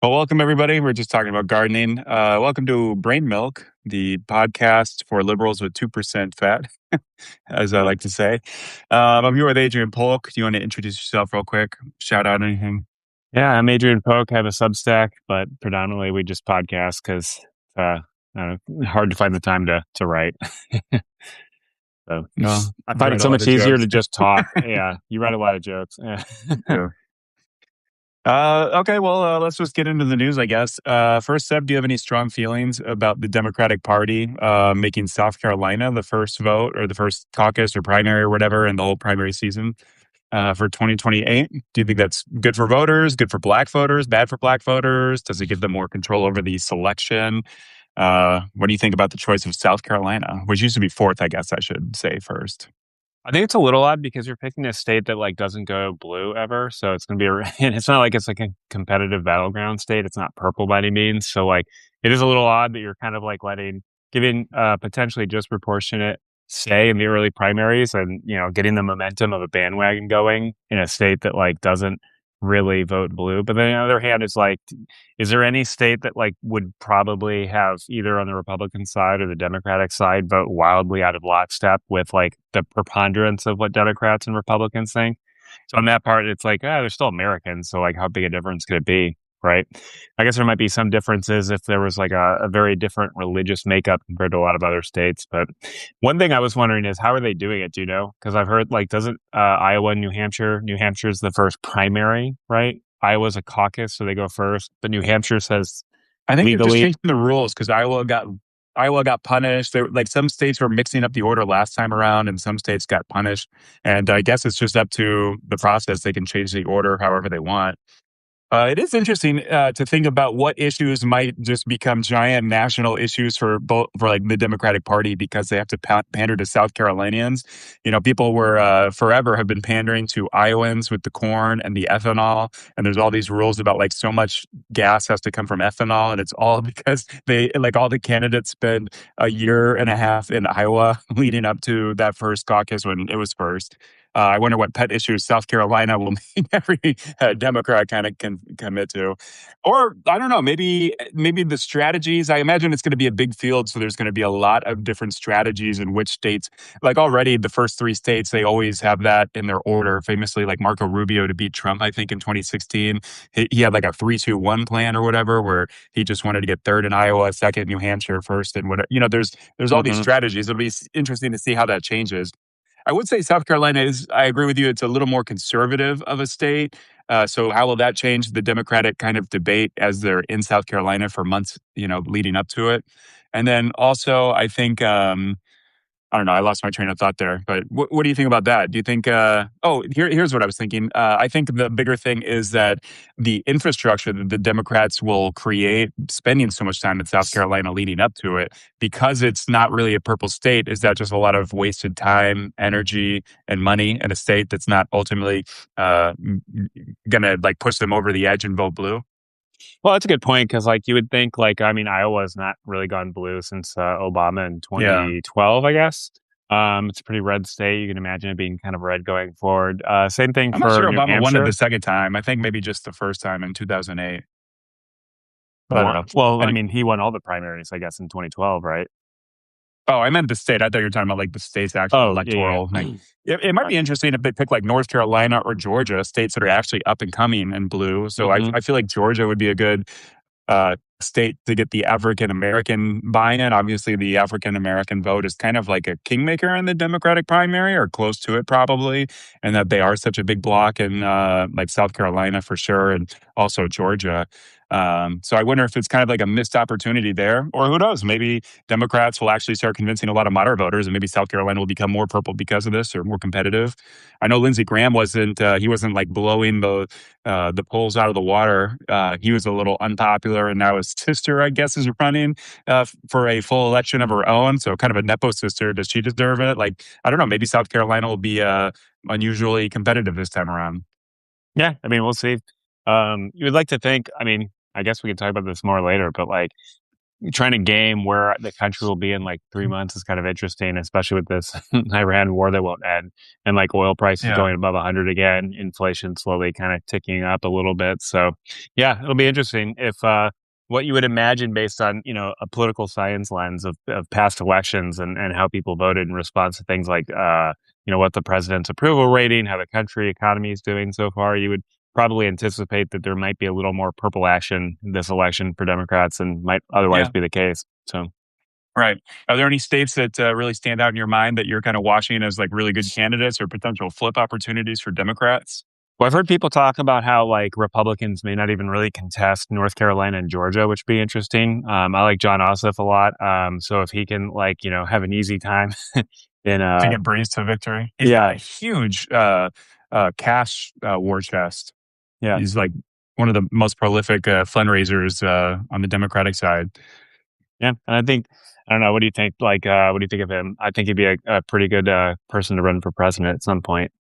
Well, welcome everybody. We're just talking about gardening. Welcome to Brain Milk, the podcast for liberals with 2% fat, as I like to say. I'm here with Adrian Polk. Do you want to introduce yourself real quick? Shout out anything? Yeah, I'm Adrian Polk. I have a Substack, but predominantly we just podcast because hard to find the time to write. So No, I you find it write a so lot much of easier jokes. to just talk. Yeah, you write a lot of jokes. Yeah. Yeah. Okay, well, let's just get into the news, I guess. First up, do you have any strong feelings about the Democratic Party making South Carolina the first vote or the first caucus or primary or whatever in the whole primary season for 2028? Do you think that's good for voters, good for black voters, bad for black voters? Does it give them more control over the selection? What do you think about the choice of South Carolina, which used to be fourth, I guess I should say first? I think it's a little odd because you're picking a state that like doesn't go blue ever, so it's going to be and it's not like it's like a competitive battleground state. It's not purple by any means, so like it is a little odd that you're kind of like giving potentially disproportionate say in the early primaries, and getting the momentum of a bandwagon going in a state that like doesn't really vote blue. But then on the other hand, it's like, is there any state that like would probably have either on the Republican side or the Democratic side vote wildly out of lockstep with like the preponderance of what Democrats and Republicans think? So on that part, it's like, they're still Americans. So like, how big a difference could it be? Right. I guess there might be some differences if there was like a very different religious makeup compared to a lot of other states. But one thing I was wondering is, how are they doing it? Do you know? Because I've heard like, doesn't Iowa and New Hampshire's the first primary, right? Iowa's a caucus, so they go first. But New Hampshire says I think they're just legally. changing the rules because Iowa got punished. Like some states were mixing up the order last time around, and some states got punished. And I guess it's just up to the process. They can change the order however they want. It is interesting to think about what issues might just become giant national issues for both for like the Democratic Party because they have to pander to South Carolinians. People were forever have been pandering to Iowans with the corn and the ethanol, and there's all these rules about like so much gas has to come from ethanol, and it's all because they like all the candidates spend a year and a half in Iowa leading up to that first caucus when it was first. I wonder what pet issues South Carolina will make every Democrat kind of can commit to, or I don't know, maybe the strategies. I imagine it's going to be a big field, so there's going to be a lot of different strategies in which states. Like already, the first three states they always have that in their order. Famously, like Marco Rubio to beat Trump, I think in 2016, he had like a 3-2-1 plan or whatever, where he just wanted to get third in Iowa, second New Hampshire, first, and whatever. There's all these Mhm. strategies. It'll be interesting to see how that changes. I would say South Carolina is, I agree with you, it's a little more conservative of a state. So how will that change the Democratic kind of debate as they're in South Carolina for months, leading up to it? And then also, I think, I don't know. I lost my train of thought there, but what do you think about that? Do you think? Here's what I was thinking. I think the bigger thing is that the infrastructure that the Democrats will create, spending so much time in South Carolina leading up to it, because it's not really a purple state. Is that just a lot of wasted time, energy, and money in a state that's not ultimately gonna like push them over the edge and vote blue? Well, that's a good point because, like, you would think, like, I mean, Iowa's not really gone blue since Obama in Yeah, 2012, I guess. It's a pretty red state. You can imagine it being kind of red going forward. Same thing I'm not for sure New Obama won it the Hampshire. second time. I think maybe just the first time in 2008. I don't know. Well, I Any, mean, he won all the primaries, I guess, in 2012, right? Oh, I meant the state. I thought you were talking about like the state's actual Oh, yeah, electoral. Like, yeah. it might Right. be interesting if they pick like North Carolina or Georgia, states that are actually up and coming in blue. So Hmm. I feel like Georgia would be a good state to get the African American buy-in. Obviously, the African American vote is kind of like a kingmaker in the Democratic primary, or close to it, probably, and that they are such a big block in like South Carolina for sure, and also Georgia. So I wonder if it's kind of like a missed opportunity there, or who knows? Maybe Democrats will actually start convincing a lot of moderate voters, and maybe South Carolina will become more purple because of this, or more competitive. I know Lindsey Graham wasn't. He wasn't like blowing the polls out of the water. He was a little unpopular, and now his sister, I guess, is running for a full election of her own. So, kind of a nepo sister. Does she deserve it? Like, I don't know. Maybe South Carolina will be unusually competitive this time around. Yeah, I mean, we'll see. You would like to think, I mean, I guess we could talk about this more later, but like, trying to game where the country will be in like 3 months is kind of interesting, especially with this Iran war that won't end, and like oil prices Yeah. going above 100 again, inflation slowly kind of ticking up a little bit. So, yeah, it'll be interesting if what you would imagine based on a political science lens of past elections and how people voted in response to things like what the president's approval rating, how the country economy is doing so far. You would probably anticipate that there might be a little more purple action this election for Democrats than might otherwise Yeah. be the case. So, Right. Are there any states that really stand out in your mind that you're kind of watching as like really good candidates or potential flip opportunities for Democrats? well, I've heard people talk about how like Republicans may not even really contest North Carolina and Georgia, which would be interesting. I like John Ossoff a lot. So if he can have an easy time in To get breeze to victory. He's got yeah, a huge cash war chest. yeah. He's like one of the most prolific fundraisers on the Democratic side. Yeah, and I don't know. What do you think? Like, what do you think of him? I think he'd be a pretty good person to run for president at some point.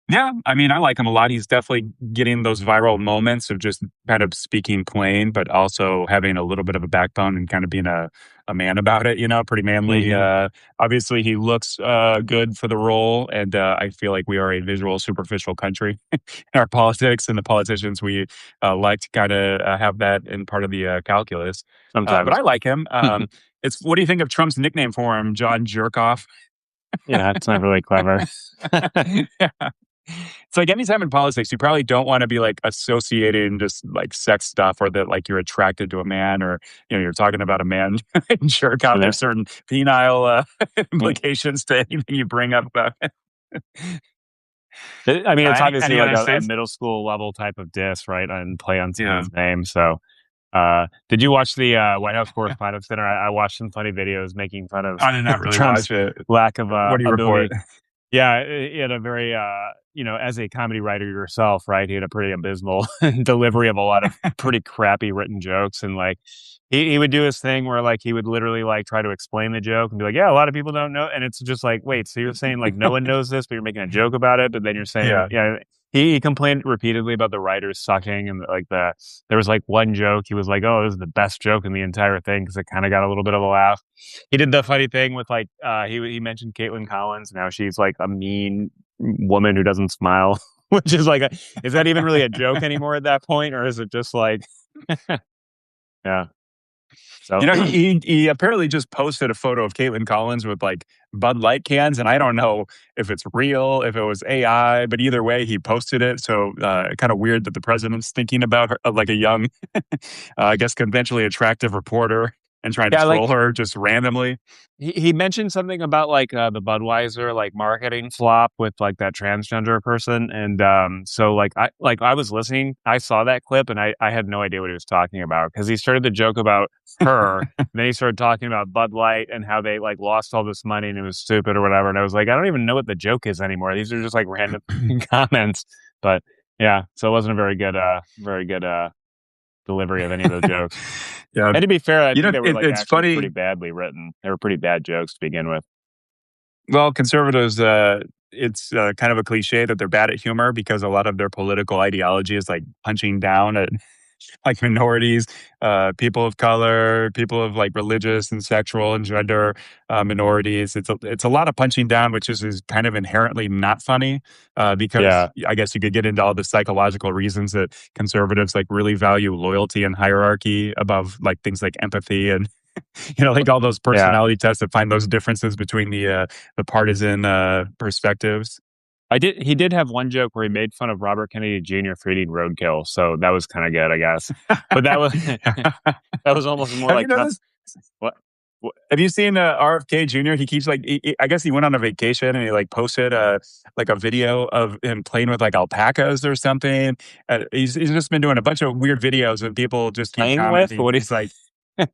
Yeah, I mean, I like him a lot. He's definitely getting those viral moments of just kind of speaking plain, but also having a little bit of a backbone and kind of being a man about it, pretty manly. Hmm. Obviously, he looks good for the role. And I feel like we are a visual, superficial country in our politics, and the politicians, we like to kind of have that in part of the calculus. But Sometimes, I like him. What do you think of Trump's nickname for him, John Jerkoff? yeah, it's not really clever. Yeah. It's like anytime in politics, you probably don't want to be like associated in just like sex stuff or that like you're attracted to a man or, you're talking about a man and jerk off. Yeah. There's certain penile implications to anything you bring up about it. I mean, it's Any obviously like other a states? middle school level type of diss, right? And play on Yeah. someone's name. So, did you watch the White House Correspondents' Dinner? I watched some funny videos making fun of I did not really Trump's watch it. lack of What do you report? ability. Yeah, he had a very, as a comedy writer yourself, right? He had a pretty abysmal delivery of a lot of pretty crappy written jokes, and like he would do his thing where like he would literally like try to explain the joke and be like, "Yeah, a lot of people don't know," and it's just like, wait, so you're saying like no one knows this, but you're making a joke about it, but then you're saying, Yeah. yeah. He complained repeatedly about the writers sucking, and like there was like one joke he was like, "Oh, this is the best joke in the entire thing," because it kind of got a little bit of a laugh. He did the funny thing with like he mentioned Caitlin Collins. Now she's like a mean woman who doesn't smile, which is like, is that even really a joke anymore at that point, or is it just like, yeah? So He apparently just posted a photo of Caitlin Collins with like Bud Light cans, and I don't know if it's real, if it was AI, but either way, he posted it. So kind of weird that the president's thinking about her, like a young, I guess, conventionally attractive reporter and trying to yeah, like troll her just randomly. he mentioned something about like the Budweiser like marketing flop with like that transgender person, and so I was listening, I saw that clip, and I had no idea what he was talking about because he started to joke about her, and then he started talking about Bud Light and how they like lost all this money and it was stupid or whatever, and I was like, I don't even know what the joke is anymore. These are just like random comments, but yeah, so it wasn't a very good delivery of any of those jokes. Yeah, And to be fair, I think they were like it's actually pretty funny. badly written. They were pretty bad jokes to begin with. Well, conservatives, it's kind of a cliche that they're bad at humor because a lot of their political ideology is like punching down at like minorities, people of color, people of like religious and sexual and gender minorities. It's a lot of punching down, which is kind of inherently not funny because Yeah, I guess you could get into all the psychological reasons that conservatives like really value loyalty and hierarchy above like things like empathy and like all those yeah. personality tests that find those differences between the partisan perspectives. He did have one joke where he made fun of Robert Kennedy Jr. for eating roadkill, so that was kind of good, I guess. But that was that was almost more Have you like noticed? what, what Have you seen RFK Jr.? He keeps like, I guess he went on a vacation and he like posted like a video of him playing with like alpacas or something. He's just been doing a bunch of weird videos and people just keep playing with? commenting. What do It's like,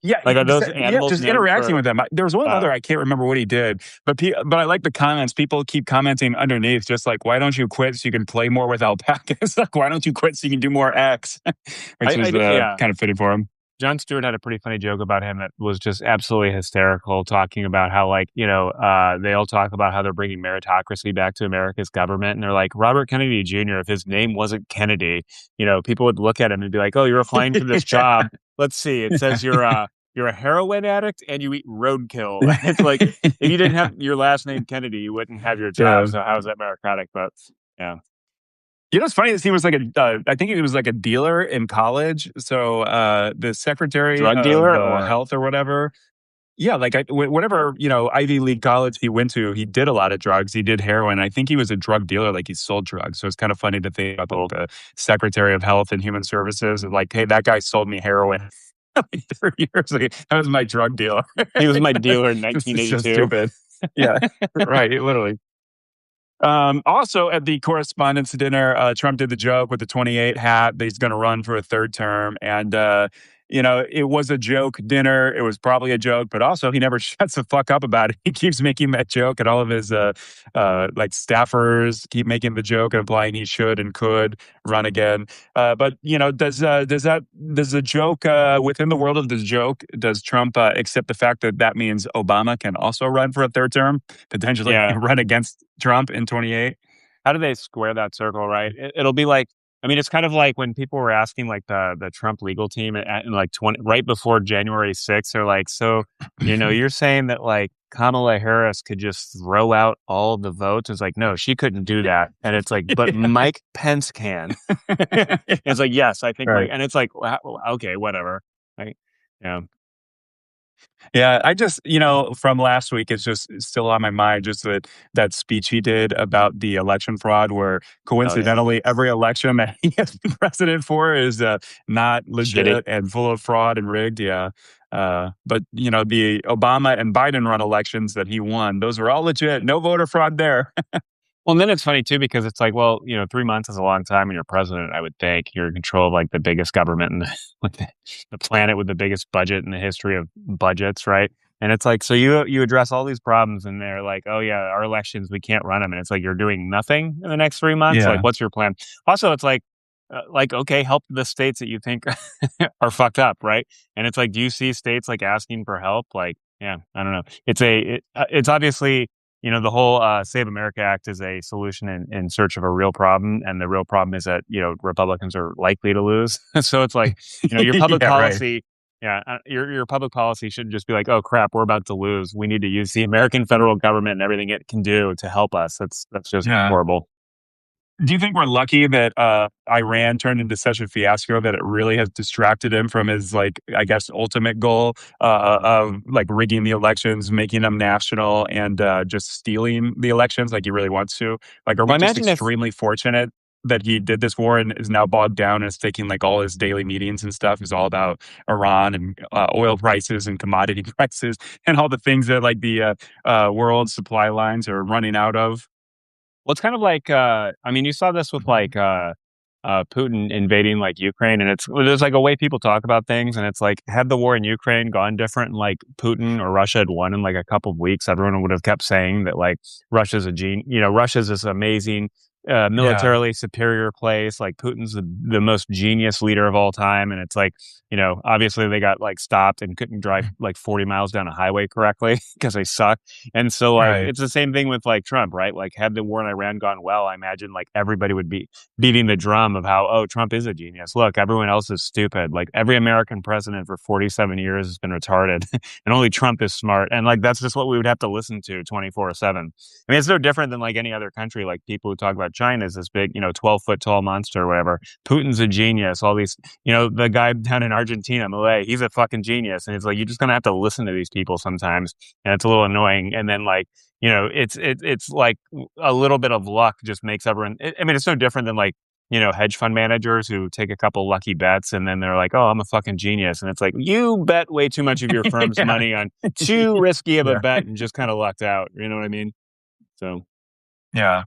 yeah, like are those yeah, animals just known interacting for? with them. There was one Uh, other I can't remember what he did, but I like the comments. People keep commenting underneath, just like, "Why don't you quit so you can play more with alpacas?" Like, "Why don't you quit so you can do more X?" Which was yeah. kind of fitting for him. Jon Stewart had a pretty funny joke about him that was just absolutely hysterical, talking about how, like, they all talk about how they're bringing meritocracy back to America's government. And they're like, Robert Kennedy Jr., if his name wasn't Kennedy, people would look at him and be like, oh, you're applying for this job. Let's see. It says you're you're a heroin addict and you eat roadkill. It's like if you didn't have your last name Kennedy, you wouldn't have your job. Yeah. So how is that meritocratic? But yeah, You know, it's funny is he was like I think he was like a dealer in college. So the secretary drug of dealer or health or whatever. Yeah, like whatever, Ivy League college he went to, he did a lot of drugs. He did heroin. I think he was a drug dealer, like he sold drugs. So it's kind of funny to think about like cool. the Secretary of Health and Human Services, and like, hey, that guy sold me heroin like 30 years ago. That was my drug dealer. He was my dealer in This is so 1982. stupid. Yeah, right. Literally. Also, at the correspondence dinner, Trump did the joke with the 28 hat that he's going to run for a third term. And, it was a joke dinner. It was probably a joke, but also he never shuts the fuck up about it. He keeps making that joke, and all of his like staffers keep making the joke and implying he should and could run again. But does the joke within the world of the joke, does Trump accept the fact that that means Obama can also run for a third term, potentially Yeah. run against Trump in 28? How do they square that circle, right? It'll be like, I mean, it's kind of like when people were asking like the Trump legal team in like 20 right before January 6th, they're like, so, you're saying that like Kamala Harris could just throw out all the votes. It's like, no, she couldn't do that. And it's like, but Mike Pence can. It's like, yes, I think Mike, Right. and it's like, okay, whatever. Like, yeah. Yeah, I just, from last week, it's still on my mind. Just that speech he did about the election fraud, where Oh yeah. coincidentally every election that he has been president for is not Shitty. legit and full of fraud and rigged. Yeah, but the Obama and Biden run elections that he won, those were all legit. No voter fraud there. Well, and then it's funny too because it's like, well, 3 months is a long time, and you're president. I would think you're in control of like the biggest government in like the planet with the biggest budget in the history of budgets, right? And it's like, so you address all these problems, and they're like, oh yeah, our elections we can't run them, and it's like you're doing nothing in the next 3 months. Like, Yeah, what's your plan? Also, it's like okay, help the states that you think are fucked up, right? And it's like, do you see states like asking for help? Like, yeah, I don't know. It's obviously the whole Save America Act is a solution in search of a real problem, and the real problem is that Republicans are likely to lose. So it's like your public yeah, right. policy, yeah, your public policy shouldn't just be like, oh crap, we're about to lose. We need to use the American federal government and everything it can do to help us. That's just Yeah. horrible. Do you think we're lucky that Iran turned into such a fiasco that it really has distracted him from his, like, I guess, ultimate goal of like rigging the elections, making them national, and just stealing the elections like he really wants to? Like, are we Well, just imagine if extremely fortunate that he did this war and is now bogged down and is taking like all his daily meetings and stuff is all about Iran and oil prices and commodity prices and all the things that like the world supply lines are running out of? Well, it's kind of like, I mean, you saw this with like Putin invading like Ukraine, and there's like a way people talk about things, and it's like, had the war in Ukraine gone different, and like Putin or Russia had won in like a couple of weeks, everyone would have kept saying that like Russia's this amazing, Yeah, militarily superior place. Like Putin's the most genius leader of all time, and it's like, obviously they got like stopped and couldn't drive like 40 miles down a highway correctly because they suck. And so like right. it's the same thing with like Trump, right? Like had the war in Iran gone well, I imagine like everybody would be beating the drum of how, oh, Trump is a genius. Look, everyone else is stupid. Like every American president for 47 years has been retarded, and only Trump is smart. And like that's just what we would have to listen to 24/7. I mean, it's no different than like any other country. Like people who talk about China as this big, 12-foot tall monster or whatever. Putin's a genius. All these, the guy down in Argentina, Malay, he's a fucking genius. And it's like you're just gonna have to listen to these people sometimes, and it's a little annoying. And then like it's like a little bit of luck just makes everyone. I mean, it's no different than like hedge fund managers who take a couple lucky bets and then they're like, oh, I'm a fucking genius. And it's like, you bet way too much of your firm's Yeah, money on too risky of a yeah, bet and just kind of lucked out. You know what I mean? So yeah.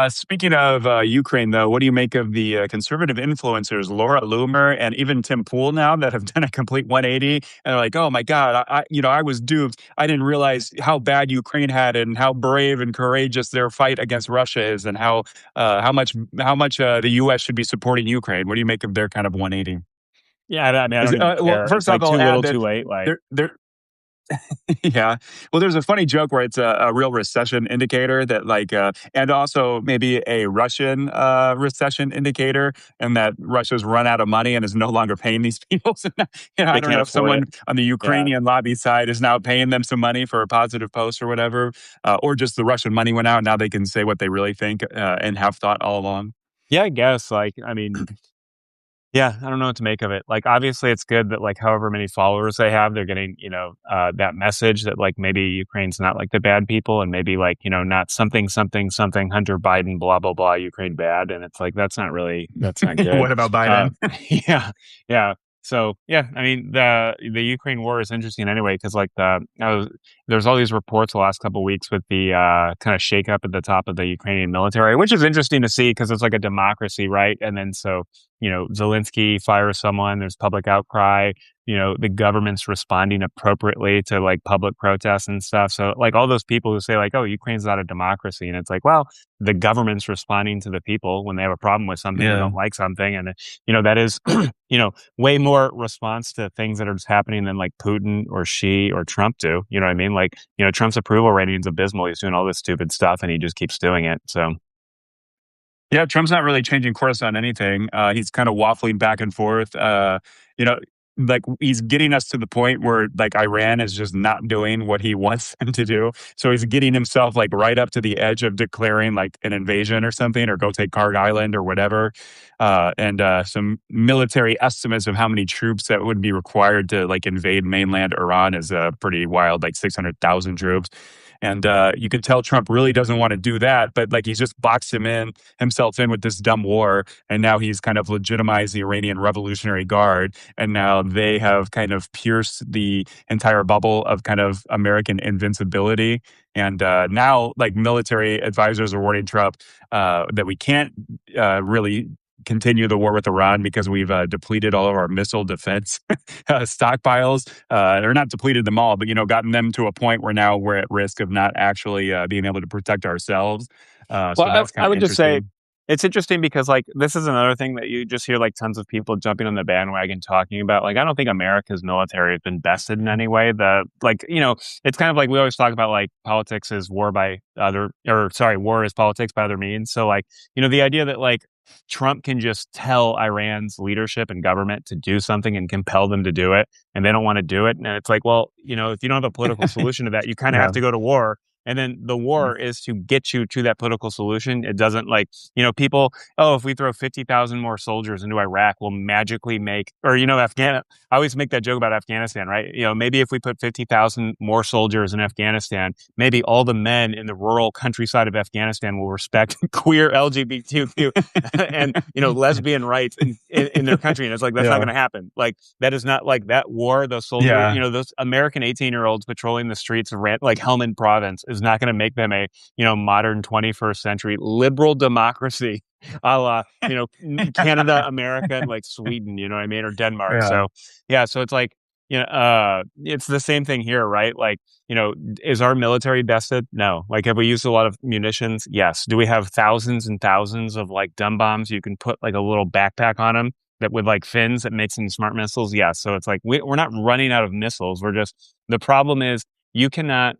Speaking of Ukraine, though, what do you make of the conservative influencers, Laura Loomer and even Tim Pool now that have done a complete 180 and they're like, oh my God, I was duped. I didn't realize how bad Ukraine had it and how brave and courageous their fight against Russia is and how much the U.S. should be supporting Ukraine. What do you make of their kind of 180? yeah, I mean, I don't even Well, care. It's first off, like I'll too add little that too late. Like, they're Yeah. Well, there's a funny joke where it's a real recession indicator that and also maybe a Russian recession indicator, and that Russia's run out of money and is no longer paying these people. So, I They don't can't know if afford it. someone on the Yeah. Ukrainian lobby side is now paying them some money for a positive post or whatever, or just the Russian money went out. Now they can say what they really think and have thought all along. Yeah, I guess, like, I mean, yeah, I don't know what to make of it. Like, obviously, it's good that like however many followers they have, they're getting that message that like maybe Ukraine's not like the bad people, and maybe like not something something something Hunter Biden blah blah blah Ukraine bad, and it's like that's not good. What about Uh, Biden? yeah, yeah. So yeah, I mean the Ukraine war is interesting anyway because like there's all these reports the last couple of weeks with the kind of shakeup at the top of the Ukrainian military, which is interesting to see because it's like a democracy, right? And then so Zelensky fires someone, there's public outcry, the government's responding appropriately to like public protests and stuff. So like all those people who say like, oh, Ukraine's not a democracy. And it's like, well, the government's responding to the people when they have a problem with something or Yeah. don't like something. And, that is, way more response to things that are just happening than like Putin or Xi or Trump do. You know what I mean? Like, Trump's approval rating is abysmal. He's doing all this stupid stuff and he just keeps doing it. So Yeah, Trump's not really changing course on anything. He's kind of waffling back and forth. You know, like he's getting us to the point where like Iran is just not doing what he wants them to do. So he's getting himself like right up to the edge of declaring like an invasion or something, or go take Karg Island or whatever. And some military estimates of how many troops that would be required to like invade mainland Iran is pretty wild, like 600,000 troops. And you can tell Trump really doesn't want to do that, but like he's just boxed himself in with this dumb war, and now he's kind of legitimized the Iranian Revolutionary Guard, and now they have kind of pierced the entire bubble of kind of American invincibility. And now, like military advisors are warning Trump that we can't really continue the war with Iran because we've depleted all of our missile defense stockpiles, or not depleted them all, but gotten them to a point where now we're at risk of not actually being able to protect ourselves. So Well, that's I kind of would just say interesting. it's interesting because like this is another thing that you just hear like tons of people jumping on the bandwagon talking about. Like, I don't think America's military has been bested in any way. It's kind of like we always talk about like politics is war by other, or sorry, war is politics by other means. So like, the idea that like Trump can just tell Iran's leadership and government to do something and compel them to do it, and they don't want to do it. And it's like, well, if you don't have a political solution to that, you kind of have Yeah. to go to war. And then the war is to get you to that political solution. It doesn't like, people, oh, if we throw 50,000 more soldiers into Iraq, we'll magically make, or, I always make that joke about Afghanistan, right? Maybe if we put 50,000 more soldiers in Afghanistan, maybe all the men in the rural countryside of Afghanistan will respect queer LGBTQ and, lesbian rights in their country. And it's like, that's not Yeah. going to happen. Like, that is not like that war, those soldiers, Yeah. those American 18-year-olds patrolling the streets of like Helmand province is not going to make them a, modern 21st century liberal democracy a la, Canada, America, and like Sweden, you know what I mean? Or Denmark. Yeah. So yeah, so it's like, it's the same thing here, right? Like, is our military bested? No. Like, have we used a lot of munitions? Yes. Do we have thousands and thousands of like dumb bombs you can put like a little backpack on them that with like fins that makes them smart missiles? Yes. So it's like we're not running out of missiles. The problem is you cannot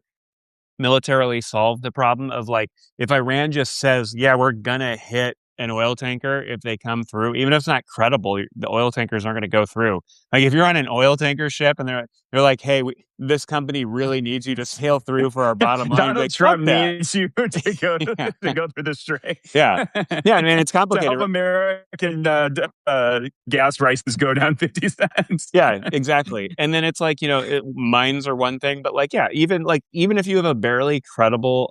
militarily solve the problem of like if Iran just says, yeah, we're gonna hit an oil tanker if they come through, even if it's not credible, the oil tankers aren't going to go through. Like if you're on an oil tanker ship and they're like, hey, this company really needs you to sail through for our bottom line. You'd be Donald like, fuck Trump that. needs you to go Yeah. to go through the strait. Yeah. Yeah. I mean, it's To help complicated. American gas prices go down 50 cents. Yeah, exactly. And then it's like, mines are one thing, but like, yeah, even if you have a barely credible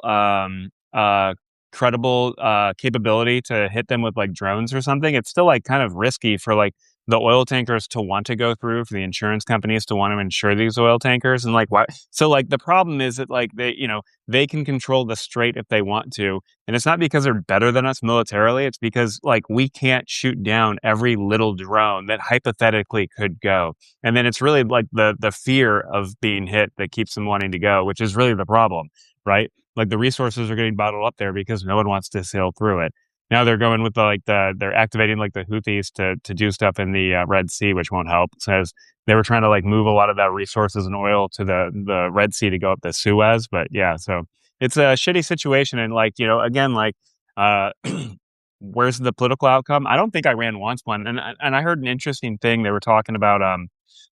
capability to hit them with like drones or something, it's still like kind of risky for like the oil tankers to want to go through, for the insurance companies to want to insure these oil tankers. And like, why? So like the problem is that like they can control the strait if they want to. And it's not because they're better than us militarily. It's because like we can't shoot down every little drone that hypothetically could go. And then it's really like the fear of being hit that keeps them wanting to go, which is really the problem, right? Like the resources are getting bottled up there because no one wants to sail through it. now they're going with they're activating like the Houthis to do stuff in the Red Sea, which won't help. It says they were trying to like move a lot of that resources and oil to the Red Sea to go up the Suez, but yeah, so it's a shitty situation. And like, again, like, uh, where's the political outcome? I don't think Iran wants one. And I heard an interesting thing. They were talking about,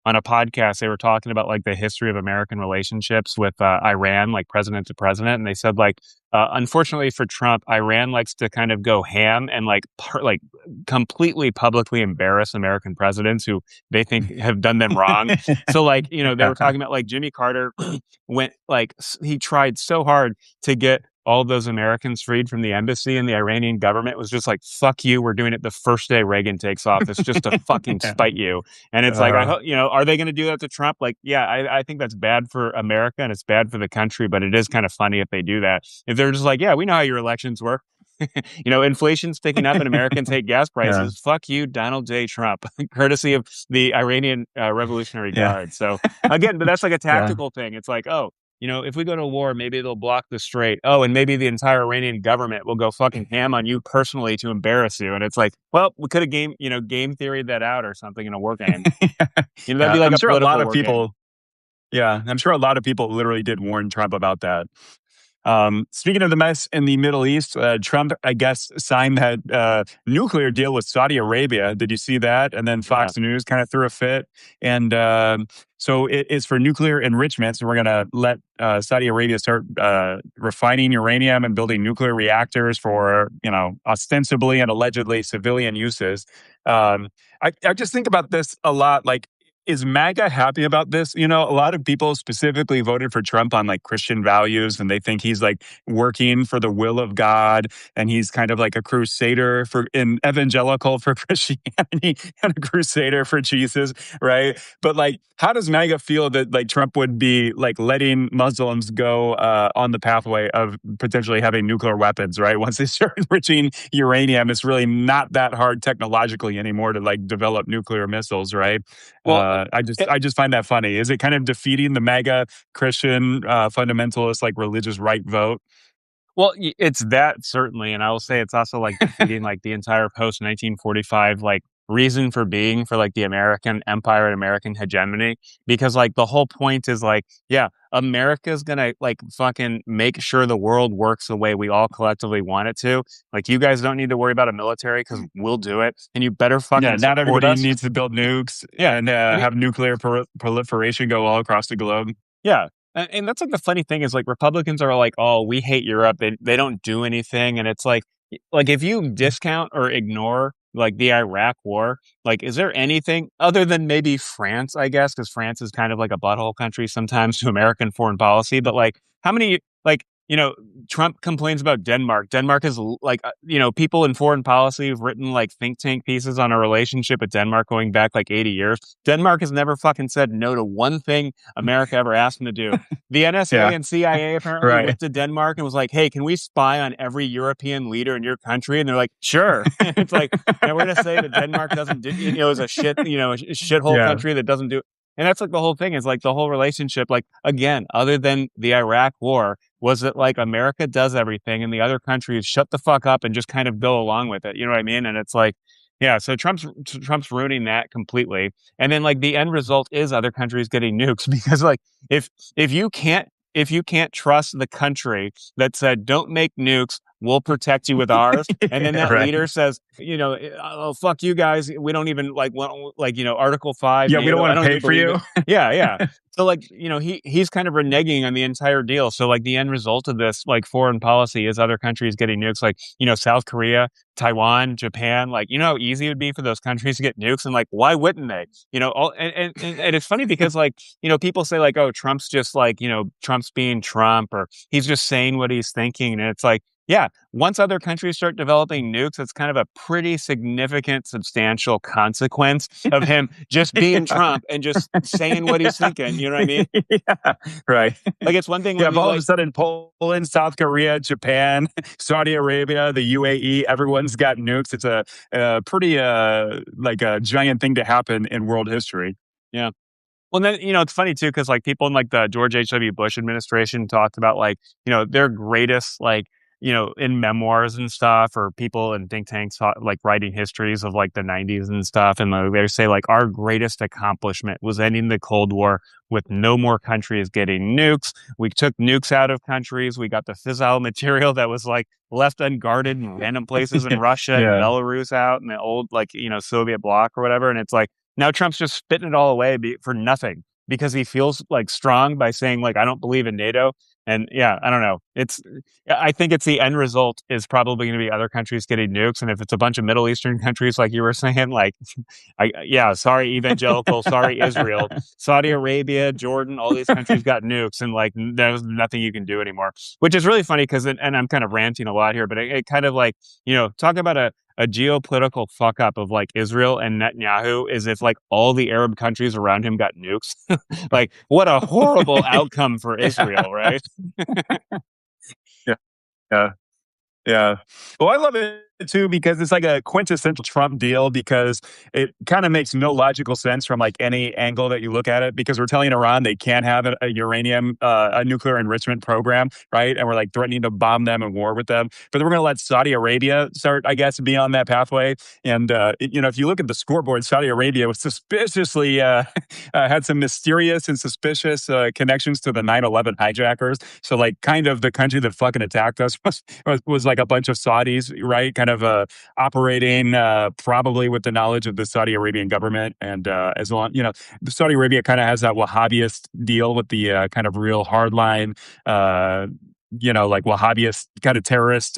on a podcast, they were talking about like the history of American relationships with Iran, like president to president. And they said like, unfortunately for Trump, Iran likes to kind of go ham and like, like completely publicly embarrass American presidents who they think have done them wrong. So like, they were talking about like Jimmy Carter went like, he tried so hard to get all of those Americans freed from the embassy, and the Iranian government was just like, fuck you, we're doing it the first day Reagan takes office just to fucking Yeah. spite you. And it's like, I hope, are they going to do that to Trump? Like, yeah, I think that's bad for America and it's bad for the country, but it is kind of funny if they do that. If they're just like, yeah, we know how your elections work. Inflation's picking up and Americans hate gas Yeah. prices. Fuck you, Donald J. Trump, courtesy of the Iranian Revolutionary Yeah. Guard. So again, but that's like a Yeah. tactical thing. It's like, oh, if we go to war, maybe they'll block the strait. Oh, and maybe the entire Iranian government will go fucking ham on you personally to embarrass you. And it's like, well, we could have game theoried that out or something in a war game. That'd Yeah. be like I'm a sure a lot political of war game. people, yeah, I'm sure a lot of people literally did warn Trump about that. Speaking of the mess in the Middle East, Trump, I guess, signed that nuclear deal with Saudi Arabia. Did you see that? And then Yeah. Fox News kind of threw a fit. And so it is for nuclear enrichment. So we're going to let Saudi Arabia start refining uranium and building nuclear reactors for, ostensibly and allegedly civilian uses. I just think about this a lot. Like, is MAGA happy about this? A lot of people specifically voted for Trump on like Christian values, and they think he's like working for the will of God, and he's kind of like a crusader for an evangelical for Christianity and a crusader for Jesus, right? But like, how does MAGA feel that like Trump would be like letting Muslims go on the pathway of potentially having nuclear weapons, right? Once they start enriching uranium, it's really not that hard technologically anymore to like develop nuclear missiles, right? Well, I just find that funny. Is it kind of defeating the MAGA Christian fundamentalist like religious right vote? Well, it's that certainly, and I will say it's also like defeating like the entire post 1945 like reason for being for like the American empire and American hegemony, because like the whole point is like, yeah, America's gonna like fucking make sure the world works the way we all collectively want it to. Like, you guys don't need to worry about a military because we'll do it, and you better Yeah, fucking not support everybody us. needs to build nukes Yeah, and and have nuclear proliferation go all across the globe. yeah. And that's like the funny thing is like Republicans are like, oh, we hate Europe. They don't do anything. And it's like if you discount or ignore like the Iraq war, like, is there anything other than maybe France, I guess, because France is kind of like a butthole country sometimes to American foreign policy. But like, how many, like, Trump complains about Denmark. Denmark is like, people in foreign policy have written like think tank pieces on a relationship with Denmark going back like 80 years. Denmark has never fucking said no to one thing America ever asked them to do. The NSA Yeah, and CIA apparently right. went to Denmark and was like, hey, can we spy on every European leader in your country? And they're like, sure. It's like, now we're going to say that Denmark doesn't do, is a shit, a shithole Yeah. country that doesn't do. And that's like the whole thing is like the whole relationship, like, again, other than the Iraq war, was that like America does everything and the other countries shut the fuck up and just kind of go along with it. You know what I mean? And it's like, yeah, so Trump's ruining that completely. And then like the end result is other countries getting nukes because like if you can't if you can't trust the country that said don't make nukes, we'll protect you with ours, and then that Right. leader says, oh fuck you guys, we don't even like want like Article 5 Yeah, we don't NATO, I want to don't pay even for believe you. it. Yeah, yeah. So like, he's kind of reneging on the entire deal. So like the end result of this like foreign policy is other countries getting nukes, like, South Korea, Taiwan, Japan, like, how easy it would be for those countries to get nukes. And like, why wouldn't they? And it's funny because like, people say like, oh, Trump's just like, Trump's being Trump, or he's just saying what he's thinking. And it's like, yeah, once other countries start developing nukes, it's kind of a pretty significant, substantial consequence of him just being Yeah. Trump and just saying what he's thinking. You know what I mean? Yeah, right. Like, it's one thing Yeah, when if you all of a like, sudden Poland, South Korea, Japan, Saudi Arabia, the UAE, everyone's got nukes. It's a pretty like a giant thing to happen in world history. yeah. Well, then, it's funny too, because like people in like the George H.W. Bush administration talked about like, their greatest like in memoirs and stuff, or people in think tanks like writing histories of like the 90s and stuff, and they say like our greatest accomplishment was ending the Cold War with no more countries getting nukes. We took nukes out of countries. We got the fissile material that was like left unguarded in random places in Russia and Yeah. Belarus out in the old like Soviet bloc or whatever. And it's like now Trump's just spitting it all away for nothing because he feels like strong by saying like I don't believe in NATO. And yeah, I don't know. I think it's the end result is probably going to be other countries getting nukes, and if it's a bunch of Middle Eastern countries like you were saying, like yeah, sorry evangelical, sorry Israel, Saudi Arabia, Jordan, all these countries got nukes, and like there's nothing you can do anymore. Which is really funny because, and I'm kind of ranting a lot here, but it kind of like talk about a geopolitical fuck up of like Israel and Netanyahu is if like all the Arab countries around him got nukes. Like what a horrible outcome for Israel, right? Yeah. Yeah. Yeah. Well, I love it too because it's like a quintessential Trump deal because it kind of makes no logical sense from like any angle that you look at it because we're telling Iran they can't have a uranium, a nuclear enrichment program, right? And we're like threatening to bomb them and war with them. But then we're going to let Saudi Arabia start, I guess, be on that pathway. And, if you look at the scoreboard, Saudi Arabia was suspiciously had some mysterious and suspicious connections to the 9/11 hijackers. So, like, kind of the country that fucking attacked us was like a bunch of Saudis, right? Kind of operating probably with the knowledge of the Saudi Arabian government. And as long, the Saudi Arabia kind of has that Wahhabist deal with the kind of real hardline, like Wahhabist kind of terrorist,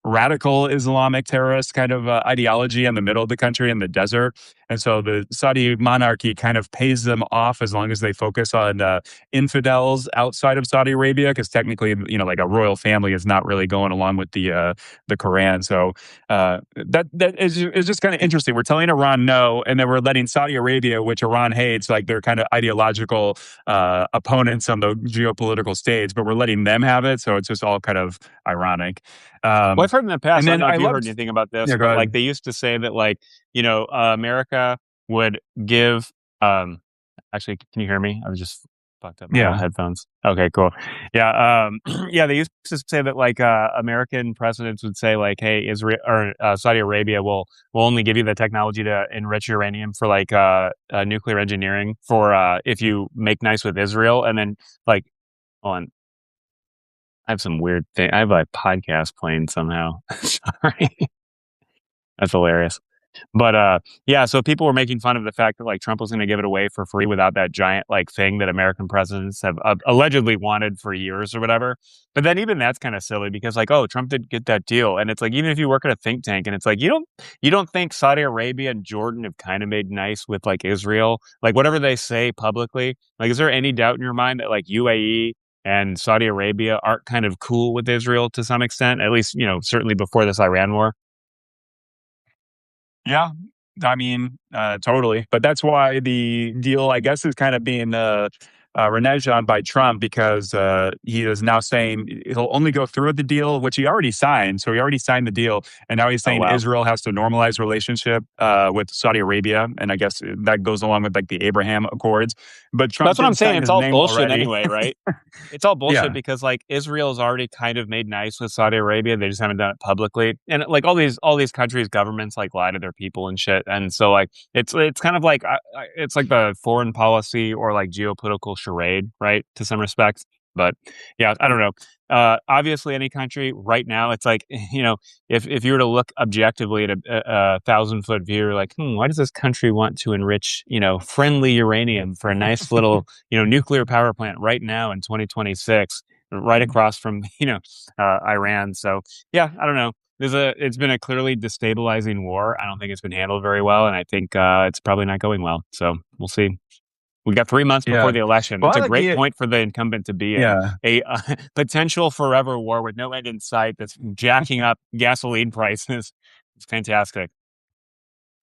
radical Islamic terrorist kind of ideology in the middle of the country in the desert. And so the Saudi monarchy kind of pays them off as long as they focus on infidels outside of Saudi Arabia, because technically, like a royal family is not really going along with the Quran. So that is just kind of interesting. We're telling Iran no, and then we're letting Saudi Arabia, which Iran hates, like they're kind of ideological opponents on the geopolitical stage, but we're letting them have it. So it's just all kind of ironic. Well, I've heard in the And past, I don't then know if I you heard loved, anything about this, yeah, go but like ahead. they used to say that like, America would give, actually, can you hear me? I was just fucked up my little Yeah. headphones. Okay, cool. Yeah. Yeah, they used to say that like, American presidents would say like, hey, Israel or Saudi Arabia will only give you the technology to enrich uranium for like, nuclear engineering for, if you make nice with Israel. And then like, on, I have some weird thing. I have a podcast playing somehow. Sorry. That's hilarious. But yeah, so people were making fun of the fact that like Trump was going to give it away for free without that giant like thing that American presidents have allegedly wanted for years or whatever. But then even that's kind of silly because like, oh, Trump did get that deal, and it's like even if you work at a think tank and it's like you don't think Saudi Arabia and Jordan have kind of made nice with like Israel, like whatever they say publicly, like is there any doubt in your mind that like UAE and Saudi Arabia aren't kind of cool with Israel to some extent, at least certainly before this Iran war? Yeah, I mean, totally. But that's why the deal, I guess, is kind of being reneged on by Trump because he is now saying he'll only go through with the deal, which he already signed. So he already signed the deal, and now he's Oh saying wow. Israel has to normalize relationship with Saudi Arabia, and I guess that goes along with like the Abraham Accords. But Trump That's what I'm did saying. sign It's his all name bullshit already. anyway, right? It's all bullshit Yeah. because like Israel's already kind of made nice with Saudi Arabia. They just haven't done it publicly. And like all these countries' governments like lie to their people and shit. And so like it's kind of like it's like the foreign policy or like geopolitical charade, right? To some respects. But yeah, I don't know. Obviously, any country right now, it's like if you were to look objectively at a 1,000-foot view, you're like, why does this country want to enrich friendly uranium for a nice little nuclear power plant right now in 2026, right across from Iran? So yeah, I don't know. It's been a clearly destabilizing war. I don't think it's been handled very well, and I think it's probably not going well. So we'll see. We got 3 months before Yeah. the election. Well, It's I a like great the point for the incumbent to be in yeah. a potential forever war with no end in sight that's jacking up gasoline prices. It's fantastic.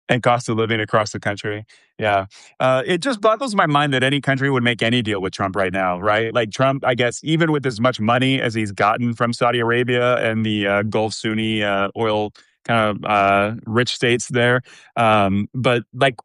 And cost of living across the country. Yeah. It just boggles my mind that any country would make any deal with Trump right now, right? Like Trump, I guess, even with as much money as he's gotten from Saudi Arabia and the Gulf Sunni oil kind of rich states there. But like,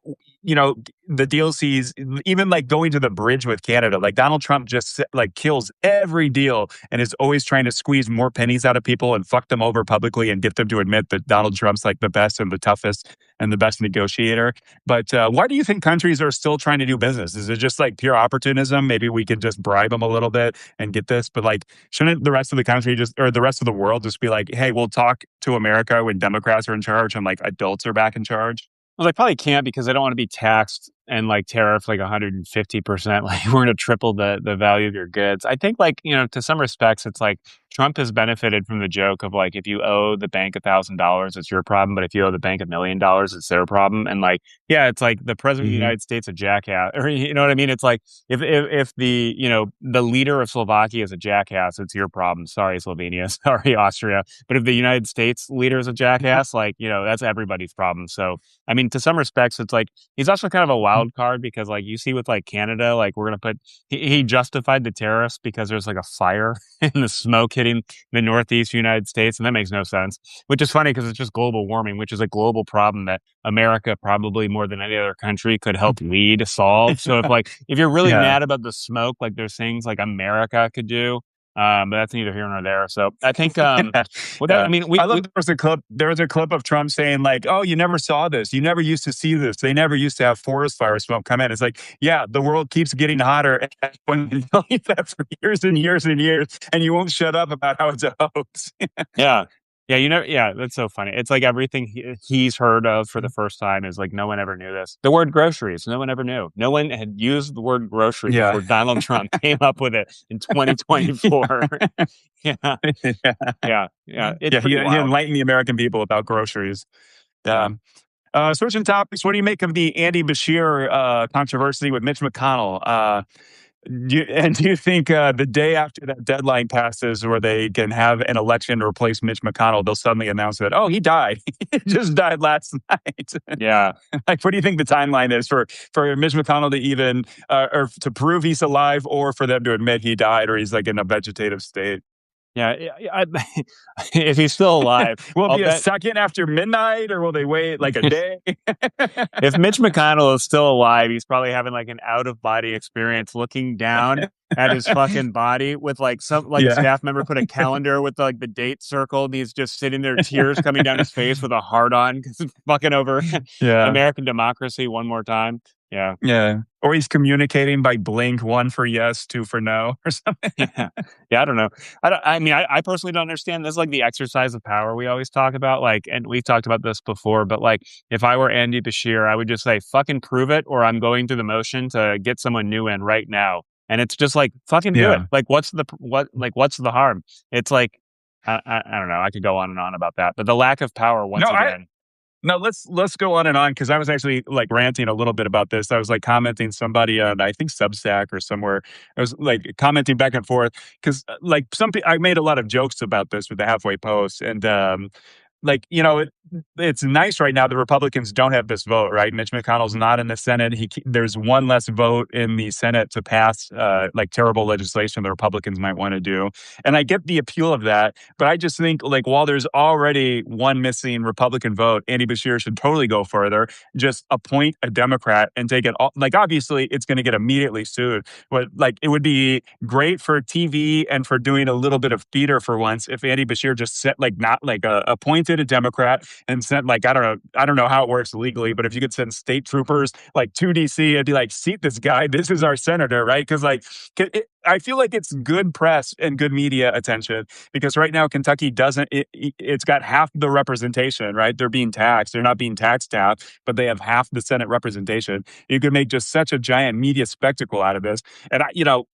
you know, the DLCs, even like going to the bridge with Canada, like Donald Trump just like kills every deal and is always trying to squeeze more pennies out of people and fuck them over publicly and get them to admit that Donald Trump's like the best and the toughest and the best negotiator. But why do you think countries are still trying to do business? Is it just like pure opportunism? Maybe we could just bribe them a little bit and get this, but like, shouldn't the rest of the country just, or the rest of the world just be like, hey, we'll talk to America when Democrats are in charge and like adults are back in charge? Well, they probably can't because they don't want to be taxed and like tariffed like 150%. Like we're going to triple the value of your goods. I think like, to some respects, it's like Trump has benefited from the joke of like, if you owe the bank $1,000, it's your problem. But if you owe the bank $1,000,000, it's their problem. And like, yeah, it's like the president of the Hmm. United States, a jackass, or you know what I mean? It's like if the, the leader of Slovakia is a jackass, it's your problem. Sorry, Slovenia. Sorry, Austria. But if the United States leader is a jackass, like, that's everybody's problem. So, I mean, to some respects, it's like he's also kind of a wild card because, like, you see with like Canada, like we're gonna put he justified the tariffs because there's like a fire and the smoke hitting the Northeast United States, and that makes no sense. Which is funny because it's just global warming, which is a global problem that America probably more than any other country could help lead solve. So if you're really Yeah. mad about the smoke, like there's things like America could do. But that's neither here nor there. So I think well that I Yeah. mean I we love there was a clip of Trump saying like, "Oh, you never saw this. You never used to see this. They never used to have forest fire smoke come in." It's like, yeah, the world keeps getting hotter and when you tell you that for years and years and years, and you won't shut up about how it's a hoax. Yeah. Yeah, yeah, that's so funny. It's like everything he's heard of for the first time is like no one ever knew this. The word groceries, no one ever knew. No one had used the word grocery Yeah. before Donald Trump came up with it in 2024. Yeah, Yeah. yeah. It's Yeah, pretty he wild. enlightened the American people about groceries. Yeah. Yeah. Switching topics, what do you make of the Andy Bashir controversy with Mitch McConnell? Do you think the day after that deadline passes where they can have an election to replace Mitch McConnell, they'll suddenly announce that, oh, he died. He just died last night. Yeah. Like, what do you think the timeline is for Mitch McConnell to even, or to prove he's alive or for them to admit he died or he's like in a vegetative state? Yeah, if he's still alive, Will it I'll be a bet second after midnight or will they wait like a day? if Mitch McConnell is still alive, he's probably having like an out of body experience looking down at his fucking body with like some like a Yeah. staff member put a calendar with like the date circled and he's just sitting there, tears coming down his face with a heart on because he's fucking over Yeah. American democracy one more time. Yeah. Yeah. Or he's communicating by blink, one for yes, two for no, or something. Yeah. Yeah, I don't know. I mean, I personally don't understand this, like the exercise of power we always talk about. Like, and we've talked about this before, but like, if I were Andy Bashir, I would just say, fucking prove it, or I'm going through the motion to get someone new in right now. And it's just like, fucking do it. Yeah. Like, what's the harm? It's like, I don't know. I could go on and on about that, but the lack of power No, once again. no, let's go on and on because I was actually like ranting a little bit about this. I was like commenting somebody on I think Substack or somewhere. I was like commenting back and forth because like I made a lot of jokes about this with the halfway post and like it's nice right now the Republicans don't have this vote, right? Mitch McConnell's not in the Senate. There's one less vote in the Senate to pass like terrible legislation the Republicans might want to do, and I get the appeal of that. But I just think like while there's already one missing Republican vote, Andy Bashir should totally go further. Just appoint a Democrat and take it all. Like obviously it's going to get immediately sued, but like it would be great for TV and for doing a little bit of theater for once if Andy Bashir just set like not like appointed a Democrat and sent like I don't know how it works legally, but if you could send state troopers like to DC and be like, seat this guy, this is our senator, right? Because like I feel like it's good press and good media attention because right now Kentucky doesn't. It's got half the representation, right? They're being taxed. They're not being taxed half, but they have half the Senate representation. You could make just such a giant media spectacle out of this. And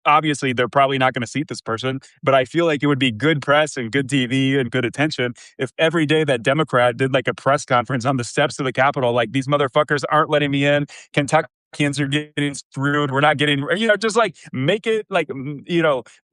obviously they're probably not going to seat this person, but I feel like it would be good press and good TV and good attention if every day that Democrat did like a press conference on the steps of the Capitol, like these motherfuckers aren't letting me in. Kentuckians are getting screwed. We're not getting, just like make it like,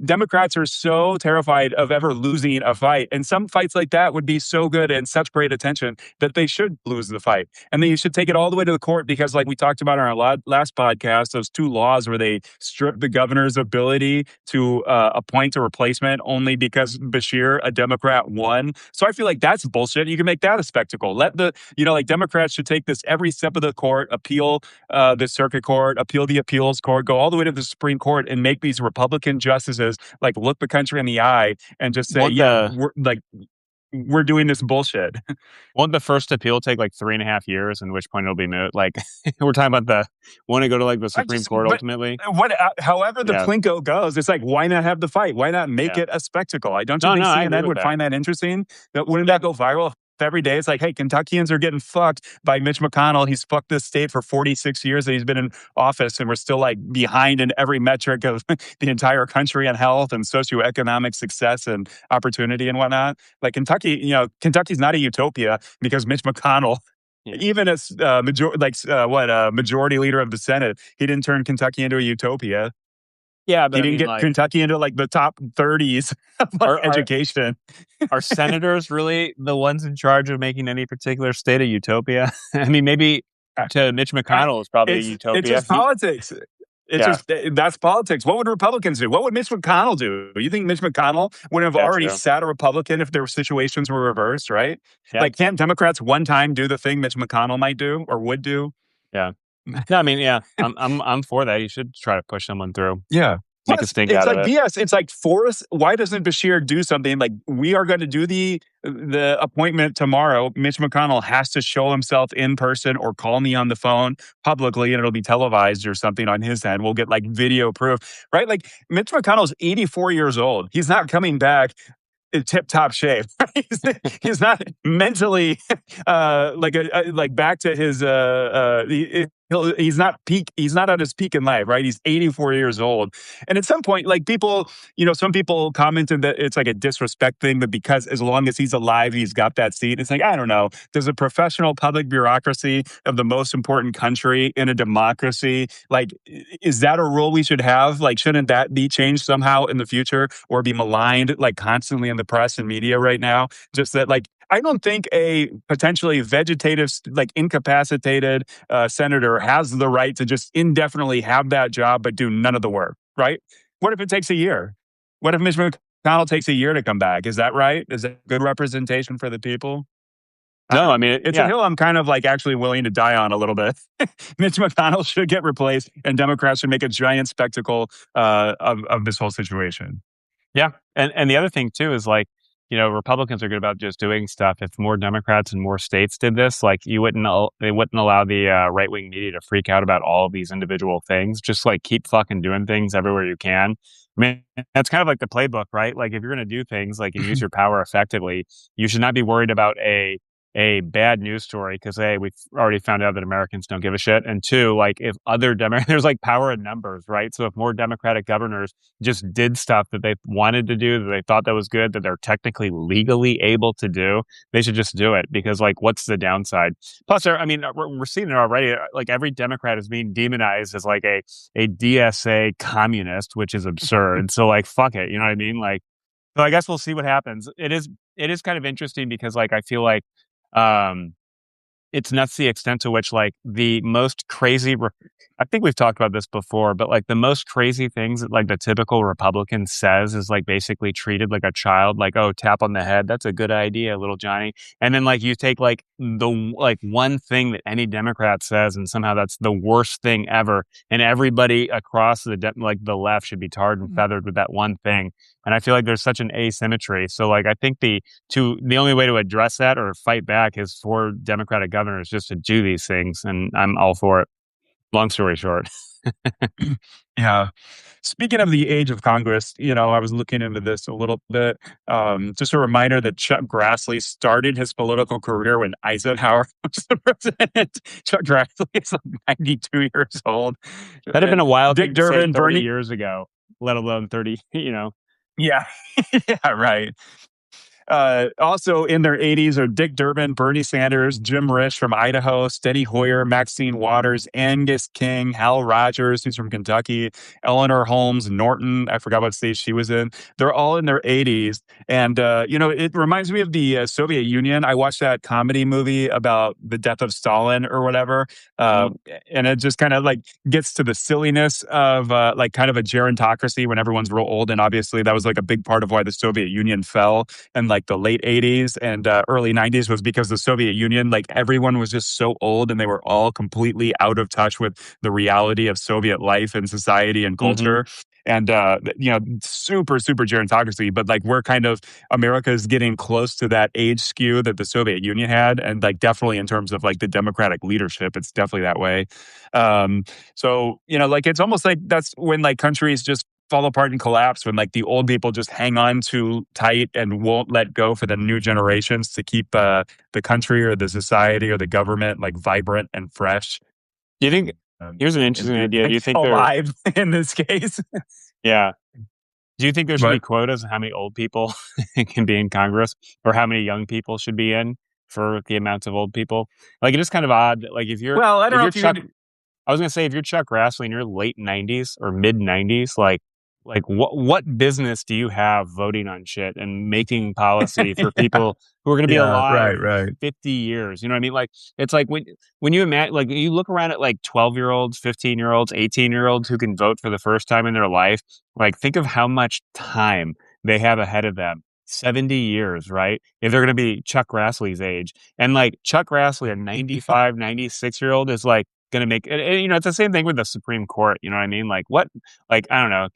Democrats are so terrified of ever losing a fight. And some fights like that would be so good and such great attention that they should lose the fight. And then you should take it all the way to the court because like we talked about in our last podcast, those two laws where they stripped the governor's ability to appoint a replacement only because Bashir, a Democrat, won. So I feel like that's bullshit. You can make that a spectacle. Let like Democrats should take this every step of the court, appeal this circuit court, appeal the appeals court, go all the way to the Supreme Court, and make these Republican justices like look the country in the eye and just say, Won't yeah, the we're doing this bullshit. won't the first appeal take like 3.5 years? In which point it'll be moot. Like we're talking about the want to go to like the I Supreme just, Court but ultimately. however the Yeah, plinko goes, it's like, why not have the fight? Why not make yeah. it a spectacle? Don't you No, think no, I agree CNN with would that. find that interesting? Wouldn't that go viral? If every day it's like, hey, Kentuckians are getting fucked by Mitch McConnell. He's fucked this state for 46 years that he's been in office, and we're still like behind in every metric of the entire country on health and socioeconomic success and opportunity and whatnot. Like Kentucky, Kentucky's not a utopia because Mitch McConnell, Yeah, even as majority leader of the Senate, he didn't turn Kentucky into a utopia. yeah, He but I didn't mean, get like, Kentucky into like the top 30s of like are are education. are senators really the ones in charge of making any particular state a utopia? I mean, maybe Uh, to Mitch uh, McConnell is probably a it's utopia. just politics. It's Yeah, just that's politics. What would Republicans do? What would Mitch McConnell do? You think Mitch McConnell would have yeah, already true. sat a Republican if their situations were reversed, right? Yeah, Like, can't Democrats one time do the thing Mitch McConnell might do or would do? yeah. No, I mean, yeah, I'm for that. You should try to push someone through, Yeah. make a Plus, stink it's out of like it. BS. It's like Forrest. Why doesn't Bashir do something like we are going to do the appointment tomorrow? Mitch McConnell has to show himself in person or call me on the phone publicly, and it'll be televised or something on his end. We'll get like video proof, right? Like Mitch McConnell's 84 years old. He's not coming back in tip-top shape. He's not mentally like back to his he's not peak. He's not at his peak in life, right? He's 84 years old, and at some point, like people, some people commented that it's like a disrespect thing, but because as long as he's alive, he's got that seat. It's like, I don't know. Does a professional public bureaucracy of the most important country in a democracy, like, is that a rule we should have? Like, shouldn't that be changed somehow in the future or be maligned like constantly in the press and media right now? Just that, like, I don't think a potentially vegetative, like incapacitated senator has the right to just indefinitely have that job but do none of the work, right? What if it takes a year? What if Mitch McConnell takes a year to come back? Is that right? Is that good representation for the people? I don't No, know. I mean, It's a yeah, hill I'm kind of like actually willing to die on a little bit. Mitch McConnell should get replaced, and Democrats should make a giant spectacle of this whole situation. yeah. And the other thing too is like, Republicans are good about just doing stuff. If more Democrats and more states did this, like they wouldn't allow the right wing media to freak out about all of these individual things. Just like keep fucking doing things everywhere you can. I mean, that's kind of like the playbook, right? Like if you're going to do things like and use your power effectively, you should not be worried about a bad news story because we've already found out that Americans don't give a shit. And two, like if there's like power in numbers, right? So if more Democratic governors just did stuff that they wanted to do, that they thought that was good, that they're technically legally able to do, they should just do it because like what's the downside? Plus, I mean, we're seeing it already. Like every Democrat is being demonized as like a DSA communist, which is absurd. So like fuck it, you know what I mean? Like so I guess we'll see what happens. It is kind of interesting because like I feel like um, it's nuts the extent to which like the most crazy I think we've talked about this before, but like the most crazy things that like the typical Republican says is like basically treated like a child, like, oh, tap on the head, that's a good idea, little Johnny. And then like you take like the like one thing that any Democrat says and somehow that's the worst thing ever, and everybody across like the left should be tarred and feathered with that one thing. And I feel like there's such an asymmetry. So like I think the only way to address that or fight back is for Democratic governors just to do these things, and I'm all for it. Long story short. Yeah. Speaking of the age of Congress, I was looking into this a little bit. Just a reminder that Chuck Grassley started his political career when Eisenhower was the president. Chuck Grassley is like 92 years old. That'd have been a wild Dick thing to say Durbin, 30 Bernie. years ago, let alone 30, Yeah. Yeah, right. Also in their 80s are Dick Durbin, Bernie Sanders, Jim Risch from Idaho, Steny Hoyer, Maxine Waters, Angus King, Hal Rogers, who's from Kentucky, Eleanor Holmes Norton. I forgot what state she was in. They're all in their 80s. And, it reminds me of the Soviet Union. I watched that comedy movie about the death of Stalin or whatever. hmm And it just kind of like gets to the silliness of like kind of a gerontocracy when everyone's real old. And obviously that was like a big part of why the Soviet Union fell and like like the late 80s and early 90s was because the Soviet Union, like everyone was just so old and they were all completely out of touch with the reality of Soviet life and society and Hmm. culture. And super super gerontocracy, but like we're kind of America is getting close to that age skew that the Soviet Union had, and like definitely in terms of like the democratic leadership, it's definitely that way. So like it's almost like that's when like countries just fall apart and collapse when like the old people just hang on too tight and won't let go for the new generations to keep the country or the society or the government like vibrant and fresh Do you think, here's an interesting and idea. Do like you think there, alive in this case. yeah. Do you think there should be But quotas on how many old people can be in Congress, or how many young people should be in for the amounts of old people? Like, it is kind of odd that, like, well, I don't if know you're if you Chuck, need. I was gonna say, if you're Chuck Grassley in your late 90s or mid 90s, like what business do you have voting on shit and making policy for Yeah, people who are going to be yeah, alive right, right. 50 years? You know what I mean? Like, it's like when you imagine, like, you look around at like 12-year-olds, 15-year-olds, 18-year-olds who can vote for the first time in their life. Like, think of how much time they have ahead of them. 70 years, right? If they're going to be Chuck Grassley's age. And like Chuck Grassley, a 95, 96-year-old is like going to make and, it's the same thing with the Supreme Court. You know what I mean? Like, what, like, I don't know.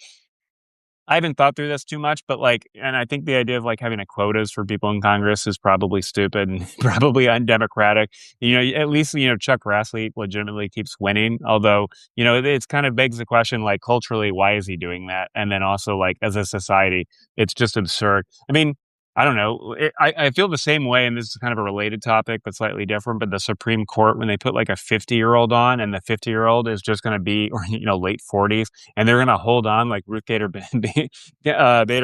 I haven't thought through this too much, but like, and I think the idea of like having a quotas for people in Congress is probably stupid and probably undemocratic. At least, Chuck Grassley legitimately keeps winning. Although, it's kind of begs the question, like, culturally, why is he doing that? And then also, like, as a society, it's just absurd. I mean, I don't know. I feel the same way, and this is kind of a related topic, but slightly different. But the Supreme Court, when they put like a 50-year-old on, and the 50-year-old is just going to be, or late 40s, and they're going to hold on like Ruth Bader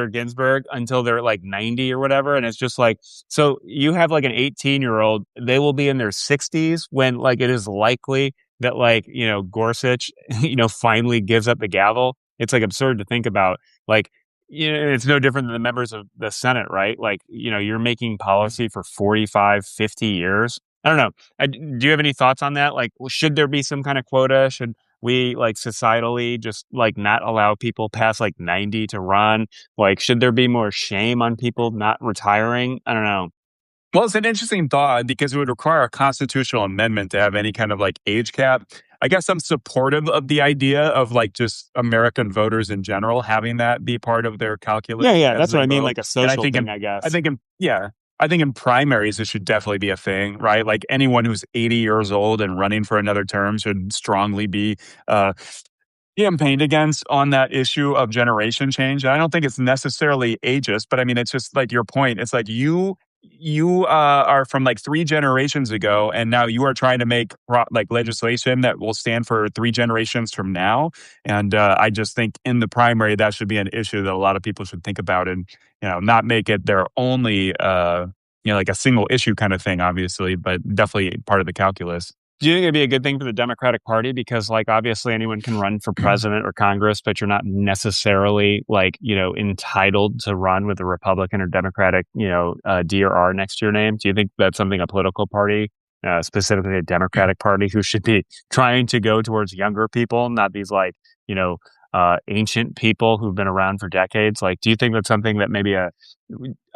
Ginsburg until they're like 90 or whatever. And it's just like, so you have like an 18-year-old, they will be in their 60s when like it is likely that like, Gorsuch, finally gives up the gavel. It's like absurd to think about. Like, it's no different than the members of the Senate, right? Like, you're making policy for 45, 50 years. I don't know. Do you have any thoughts on that? Like, should there be some kind of quota? Should we like societally just like not allow people past like 90 to run? Like, should there be more shame on people not retiring? I don't know. Well, it's an interesting thought because it would require a constitutional amendment to have any kind of like age cap. I guess I'm supportive of the idea of like just American voters in general having that be part of their Yeah, calculus yeah, as that's what they I mean. vote. Like a And I social think thing, in, I I guess. think in, yeah, I think in primaries it should definitely be a thing, right? Like anyone who's 80 years old and running for another term should strongly be uh, campaigned against on that issue of generation change. And I don't think it's necessarily ageist, but I mean, it's just like your point. It's like you are from like three generations ago, and now you are trying to make like legislation that will stand for three generations from now. And I just think in the primary that should be an issue that a lot of people should think about, and not make it their only like a single issue kind of thing, obviously, but definitely part of the calculus. Do you think it'd be a good thing for the Democratic Party? Because, like, obviously anyone can run for president or Congress, but you're not necessarily, like, entitled to run with a Republican or Democratic, D or R next to your name. Do you think that's something a political party, specifically a Democratic Party, who should be trying to go towards younger people, not these, like, ancient people who've been around for decades? Like, do you think that's something that maybe I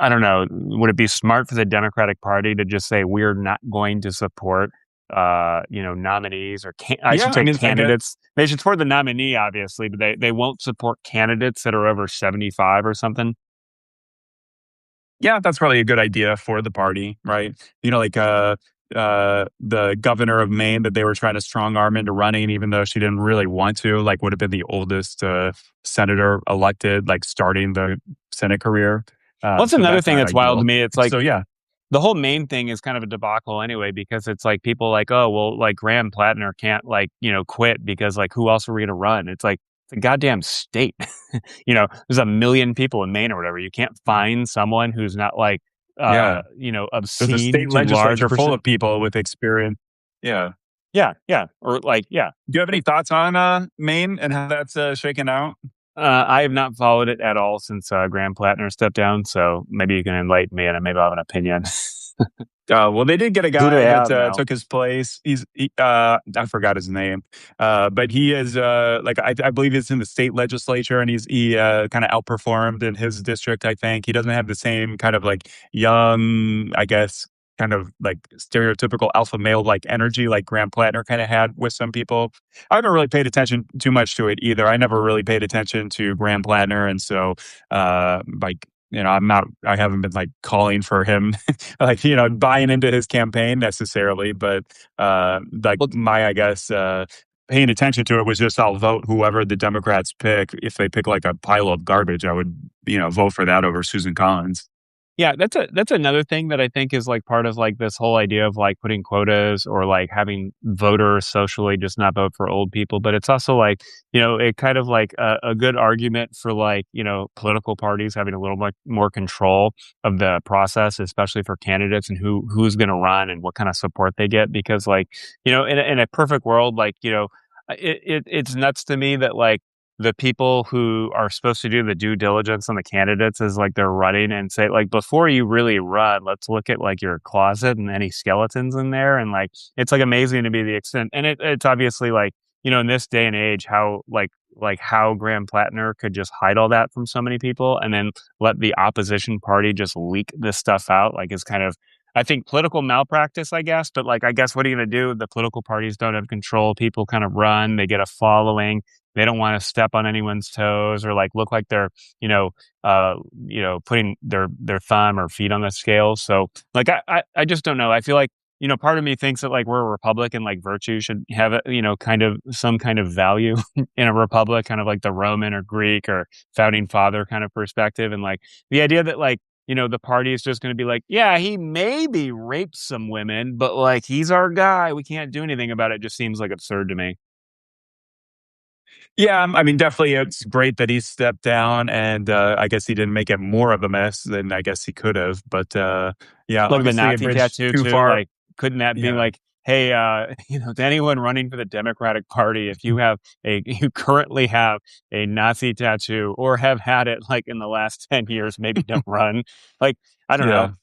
don't know, would it be smart for the Democratic Party to just say, we're not going to support nominees, or I Yeah, should I say mean, I get. candidates. They should support the nominee, obviously, but they won't support candidates that are over 75 or something. Yeah, that's probably a good idea for the party, right? Like the governor of Maine that they were trying to strong arm into running, even though she didn't really want to, like would have been the oldest senator elected, like starting the Senate career. Well, that's So another that's thing not that's wild to ideal. me. It's like So yeah, the whole main thing is kind of a debacle anyway, because it's like people like, oh, well, like Graham Plattner can't like, quit because like who else are we going to run? It's like, it's a goddamn state. There's a million people in Maine or whatever. You can't find someone who's not like, yeah. There's a obscene state to large legislature full percent. of people with experience. Yeah. Yeah, yeah. Or like, yeah. Do you have any thoughts on Maine and how that's shaken out? I have not followed it at all since Graham Plattner stepped down. So maybe you can enlighten me and maybe I'll have an opinion. Well, they did get a Who do guy they that have now? took his place. I forgot his name, but he is like I believe he's in the state legislature, and he kind of outperformed in his district. I think he doesn't have the same kind of like young, I guess, kind of like stereotypical alpha male like energy like Graham Plattner kind of had with some people. I haven't really paid attention too much to it either. I never really paid attention to Graham Plattner, and so like. I haven't been like calling for him like buying into his campaign necessarily, but like Well, my I guess paying attention to it was just I'll vote whoever the Democrats pick. If they pick like a pile of garbage, I would vote for that over Susan Collins. yeah, that's another thing that I think is like part of like this whole idea of like putting quotas or like having voters socially just not vote for old people. But it's also like, it kind of like a good argument for like, political parties having a little bit more control of the process, especially for candidates and who's going to run and what kind of support they get. Because like, in a perfect world, like, it's nuts to me that like the people who are supposed to do the due diligence on the candidates is like they're running and say like before you really run, let's look at like your closet and any skeletons in there. And like it's like amazing to be the extent, and it's obviously like, in this day and age how like how Graham Plattner could just hide all that from so many people and then let the opposition party just leak this stuff out, like is kind of, I think, political malpractice, I guess. But like, I guess, what are you going to do? The political parties don't have control. People kind of run. They get a following. They don't want to step on anyone's toes or like look like they're, you know, putting their thumb or feet on the scale. So like, I just don't know. I feel like, part of me thinks that like we're a republic and like virtue should have a, kind of some kind of value in a republic, kind of like the Roman or Greek or founding father kind of perspective. And like the idea that like, the party is just going to be like, yeah, he maybe raped some women, but like he's our guy. We can't do anything about it. Just seems like absurd to me. Yeah, I mean, definitely, it's great that he stepped down, and I guess he didn't make it more of a mess than I guess he could have. But yeah, Look at the obviously, a Nazi bridge tattoo too too. far. Like, couldn't that be Yeah, like, hey, to anyone running for the Democratic Party, if you have you currently have a Nazi tattoo or have had it like in the last 10 years, maybe don't run. Like, I don't know.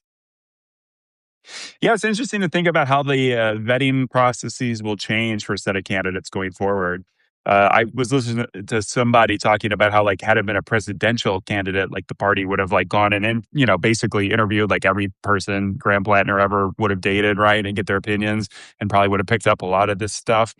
yeah. Yeah, it's interesting to think about how the vetting processes will change for a set of candidates going forward. I was listening to somebody talking about how, like, had it been a presidential candidate, like the party would have like gone in and basically interviewed like every person Graham Plattner ever would have dated, right, and get their opinions, and probably would have picked up a lot of this stuff.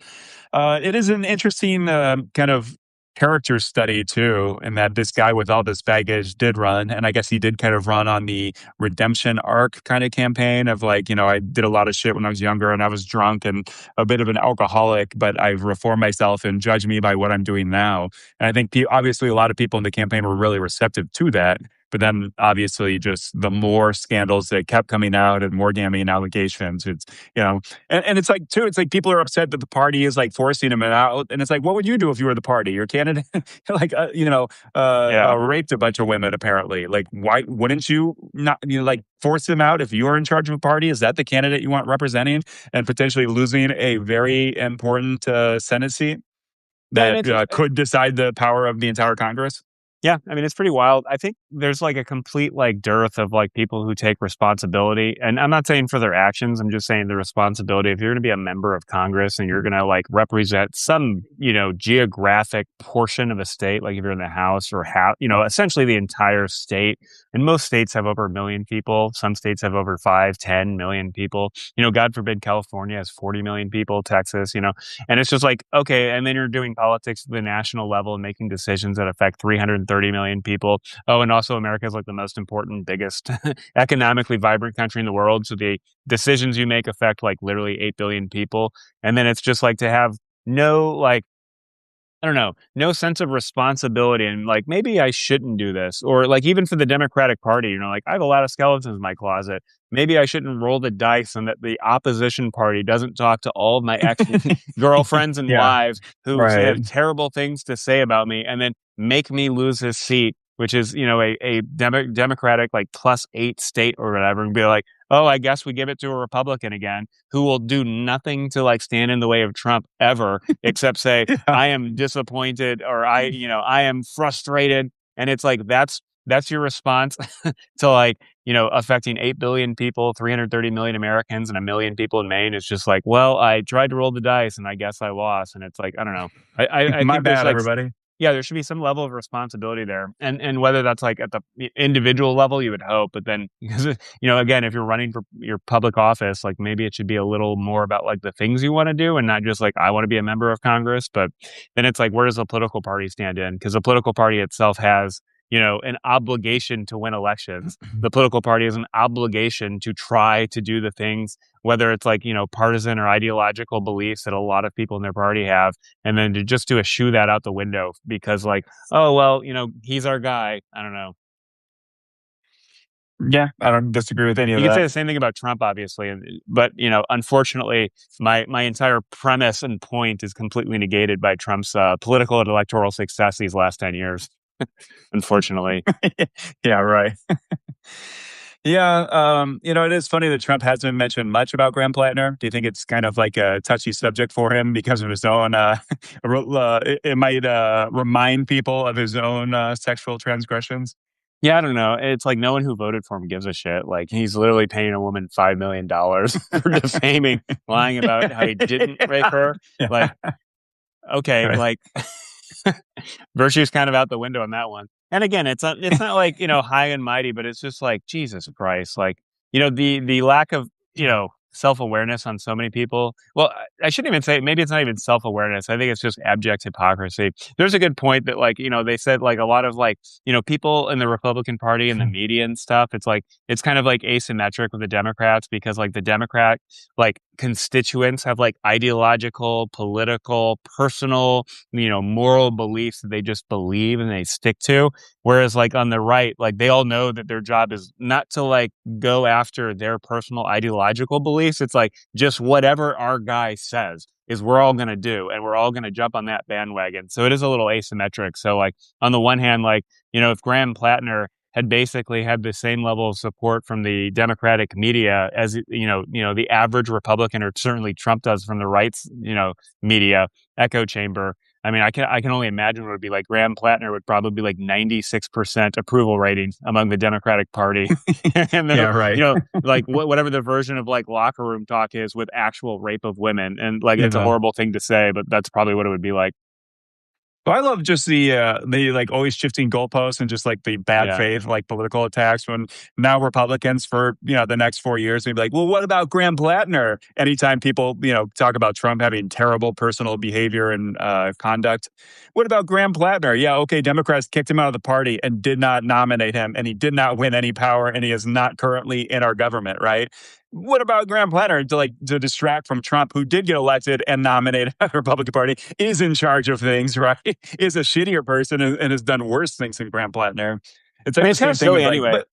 It is an interesting kind of character study too, in that this guy with all this baggage did run, and I guess he did kind of run on the redemption arc kind of campaign of like, I did a lot of shit when I was younger and I was drunk and a bit of an alcoholic, but I've reformed myself and judge me by what I'm doing now. And I think obviously a lot of people in the campaign were really receptive to that. But then obviously just the more scandals that kept coming out and more damning allegations, it's, and it's like, too, it's like people are upset that the party is like forcing him out. And it's like, what would you do if you were the party? Your candidate, like, Yeah. raped a bunch of women, apparently. Like, why wouldn't you not, like force him out if you're in charge of a party? Is that the candidate you want representing and potentially losing a very important Senate seat Yeah. And that could decide the power of the entire Congress? yeah, I mean, it's pretty wild. I think there's like a complete like dearth of like people who take responsibility. And I'm not saying for their actions, I'm just saying the responsibility. If you're going to be a member of Congress and you're going to like represent some, geographic portion of a state, like if you're in the House or essentially the entire state. And most states have over 1 million people. Some states have over 5, 10 million people. God forbid California has 40 million people, Texas, and it's just like, okay. And then you're doing politics at the national level and making decisions that affect 330 million people. Oh, and also America is like the most important, biggest economically vibrant country in the world. So the decisions you make affect like literally 8 billion people. And then it's just like to have no like, I don't know, no sense of responsibility and like maybe I shouldn't do this. Or like even for the Democratic Party, like I have a lot of skeletons in my closet. Maybe I shouldn't roll the dice and that the opposition party doesn't talk to all of my ex girlfriends and Yeah, wives who right. have terrible things to say about me and then make me lose his seat, which is, a Democratic like +8 state or whatever, and be like, oh, I guess we give it to a Republican again who will do nothing to like stand in the way of Trump ever, except say, Yeah. I am disappointed or I am frustrated. And it's like, that's that's your response to like, affecting 8 billion people, 330 million Americans, and a million people in Maine. It's just like, well, I tried to roll the dice and I guess I lost. And it's like, I don't know. I My think there's bad, like, everybody. yeah, there should be some level of responsibility there. And whether that's like at the individual level, you would hope, but then because, again, if you're running for your public office, like maybe it should be a little more about like the things you want to do and not just like, I want to be a member of Congress. But then it's like, where does the political party stand in? Because the political party itself has, an obligation to win elections. The political party has an obligation to try to do the things, whether it's like, partisan or ideological beliefs that a lot of people in their party have, and then to just do a shoo that out the window because like, oh, well, he's our guy. I don't know. Yeah, I don't disagree with any of You could say that. the same thing about Trump, obviously, but unfortunately, my entire premise and point is completely negated by Trump's political and electoral success these last 10 years. Unfortunately, Yeah, right. Yeah, it is funny that Trump hasn't mentioned much about Graham Plattner. Do you think it's kind of like a touchy subject for him because of his own? It might remind people of his own sexual transgressions. yeah, I don't know. It's like no one who voted for him gives a shit. Like he's literally paying a woman $5 million for defaming, lying about how he didn't rape her. Like, Yeah. okay, Right. like virtue's kind of out the window on that one. And again, it's not like, high and mighty, but it's just like Jesus Christ, like, the lack of, self-awareness on so many people. Well, I shouldn't even say maybe it's not even self-awareness. I think it's just abject hypocrisy. There's a good point that like, they said like a lot of like, people in the Republican Party and the media and stuff, it's like it's kind of like asymmetric with the Democrats because like the Democrat like constituents have like ideological, political, personal, moral beliefs that they just believe and they stick to. Whereas like on the right, like they all know that their job is not to like go after their personal ideological beliefs. It's like just whatever our guy says is we're all going to do and we're all going to jump on that bandwagon. So it is a little asymmetric. So like on the one hand, like, if Graham Plattner had basically had the same level of support from the Democratic media as the average Republican or certainly Trump does from the right's media echo chamber. I mean, I can only imagine what it would be like. Graham Plattner would probably be like 96% approval rating among the Democratic Party, and then Yeah, right. like whatever the version of like locker room talk is with actual rape of women, and like it's a Yeah. horrible thing to say, but that's probably what it would be like. Well, I love just the like always shifting goalposts and just like the bad Yeah. faith like political attacks when now Republicans for the next 4 years they'd be like, well, what about Graham Plattner? Anytime people talk about Trump having terrible personal behavior and conduct, what about Graham Plattner? Yeah, okay, Democrats kicked him out of the party and did not nominate him, and he did not win any power, and he is not currently in our government, right? What about Graham Plattner to distract from Trump, who did get elected and nominated by the Republican Party, is in charge of things, right? Is a shittier person and has done worse things than Graham Plattner. It's I like mean, the it's kind same of thing silly as like, anyway. but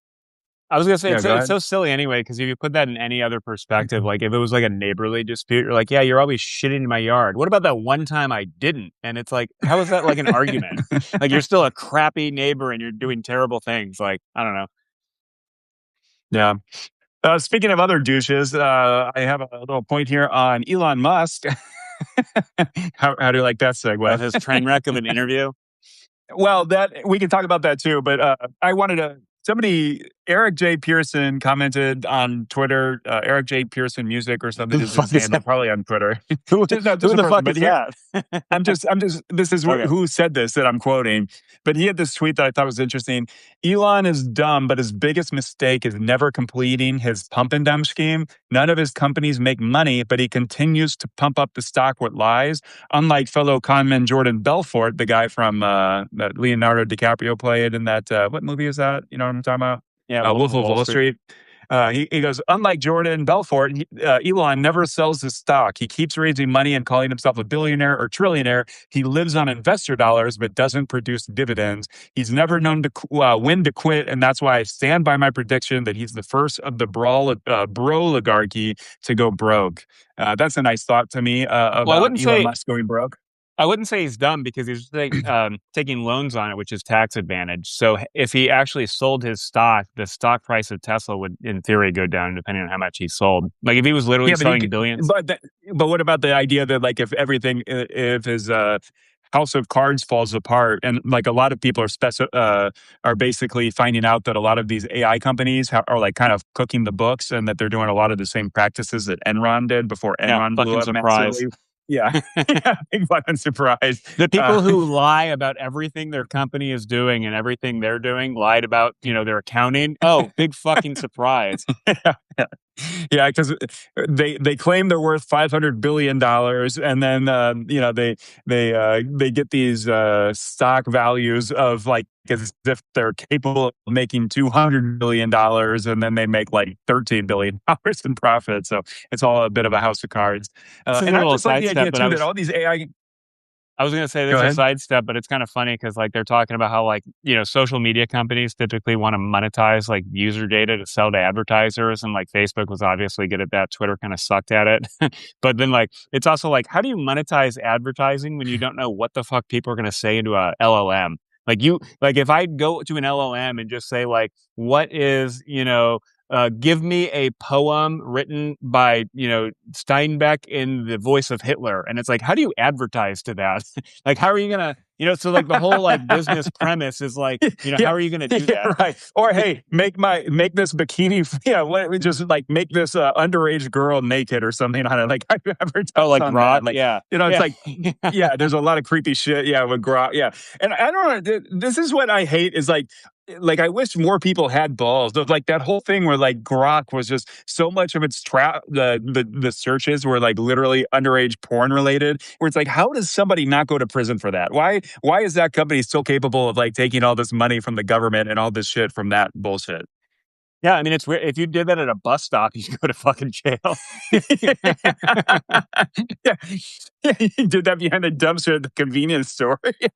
I was gonna say yeah, it's go it's ahead. so silly anyway because if you put that in any other perspective, like if it was like a neighborly dispute, you're like, yeah, you're always shitting in my yard. What about that one time I didn't? And it's like, how is that like an argument? Like you're still a crappy neighbor and you're doing terrible things. Like I don't know. Yeah. Speaking of other douches, I have a little point here on Elon Musk. How do you like that Oh, segue? his train wreck of an interview. Well, that we can talk about that too, but I wanted to. Somebody, Eric J. Pearson, commented on Twitter. Eric J. Pearson Music or Who something the is his fuck is handle, that? probably on Twitter. Who Just no, just who a the person. fuck But is here, that? I'm just. This is Okay. who said this that I'm quoting. But he had this tweet that I thought was interesting. Elon is dumb, but his biggest mistake is never completing his pump and dump scheme. None of his companies make money, but he continues to pump up the stock with lies. Unlike fellow conman Jordan Belfort, the guy from that Leonardo DiCaprio played in that what movie is that? You know what I'm talking about? Yeah, Wolf Wolf of of Wall Wall Street. Street. He goes, unlike Jordan Belfort, Elon never sells his stock. He keeps raising money and calling himself a billionaire or trillionaire. He lives on investor dollars, but doesn't produce dividends. He's never known to when to quit, and that's why I stand by my prediction that he's the first of the bro-oligarchy to go broke. That's a nice thought to me Well, about Elon Musk going broke. I wouldn't say he's dumb because he's taking loans on it, which is tax advantage. So if he actually sold his stock, the stock price of Tesla would, in theory, go down depending on how much he sold. Like if he was literally Yeah, selling billions. but what about the idea that like if everything if his house of cards falls apart, and like a lot of people are basically finding out that a lot of these AI companies are like kind of cooking the books, and that they're doing a lot of the same practices that Enron did before Yeah, Enron blew fucking up surprise. massively. Yeah, yeah, big fucking surprise. The Uh, people who lie about everything their company is doing and everything they're doing, lied about, their accounting. Oh, big fucking surprise. yeah, yeah, because they claim they're worth $500 billion, and then they get these stock values of like as if they're capable of making $200 billion, and then they make like $13 billion in profit. So it's all a bit of a house of cards. This is a And I little just like the sidestep, idea but too that all these AI. I was going to say Go there's a ahead. sidestep, but it's kind of funny because like they're talking about how like, social media companies typically want to monetize like user data to sell to advertisers. And like Facebook was obviously good at that. Twitter kind of sucked at it. But then like, it's also like, how do you monetize advertising when you don't know what the fuck people are going to say into a LLM? Like if I go to an LLM and just say like, what is, give me a poem written by, Steinbeck in the voice of Hitler. And it's like, how do you advertise to that? Like, how are you going to, so like the whole like business premise is like, how Yeah, are you going to do yeah, that? right. Or hey, make this bikini. Yeah, let me just like make this underage girl naked or something on it. Like I Oh, advertise like on that. Grok. Like Yeah. it's Yeah. like yeah, there's a lot of creepy shit. Yeah, with Grok. Yeah, and I don't know. This is what I hate is like I wish more people had balls. Like that whole thing where like Grok was just so much of its the searches were like literally underage porn related. Where it's like, how does somebody not go to prison for that? Why is that company still capable of like taking all this money from the government and all this shit from that bullshit? Yeah. I mean, it's weird. If you did that at a bus stop, you go to fucking jail. Yeah. Yeah, you did that behind the dumpster at the convenience store. Yeah,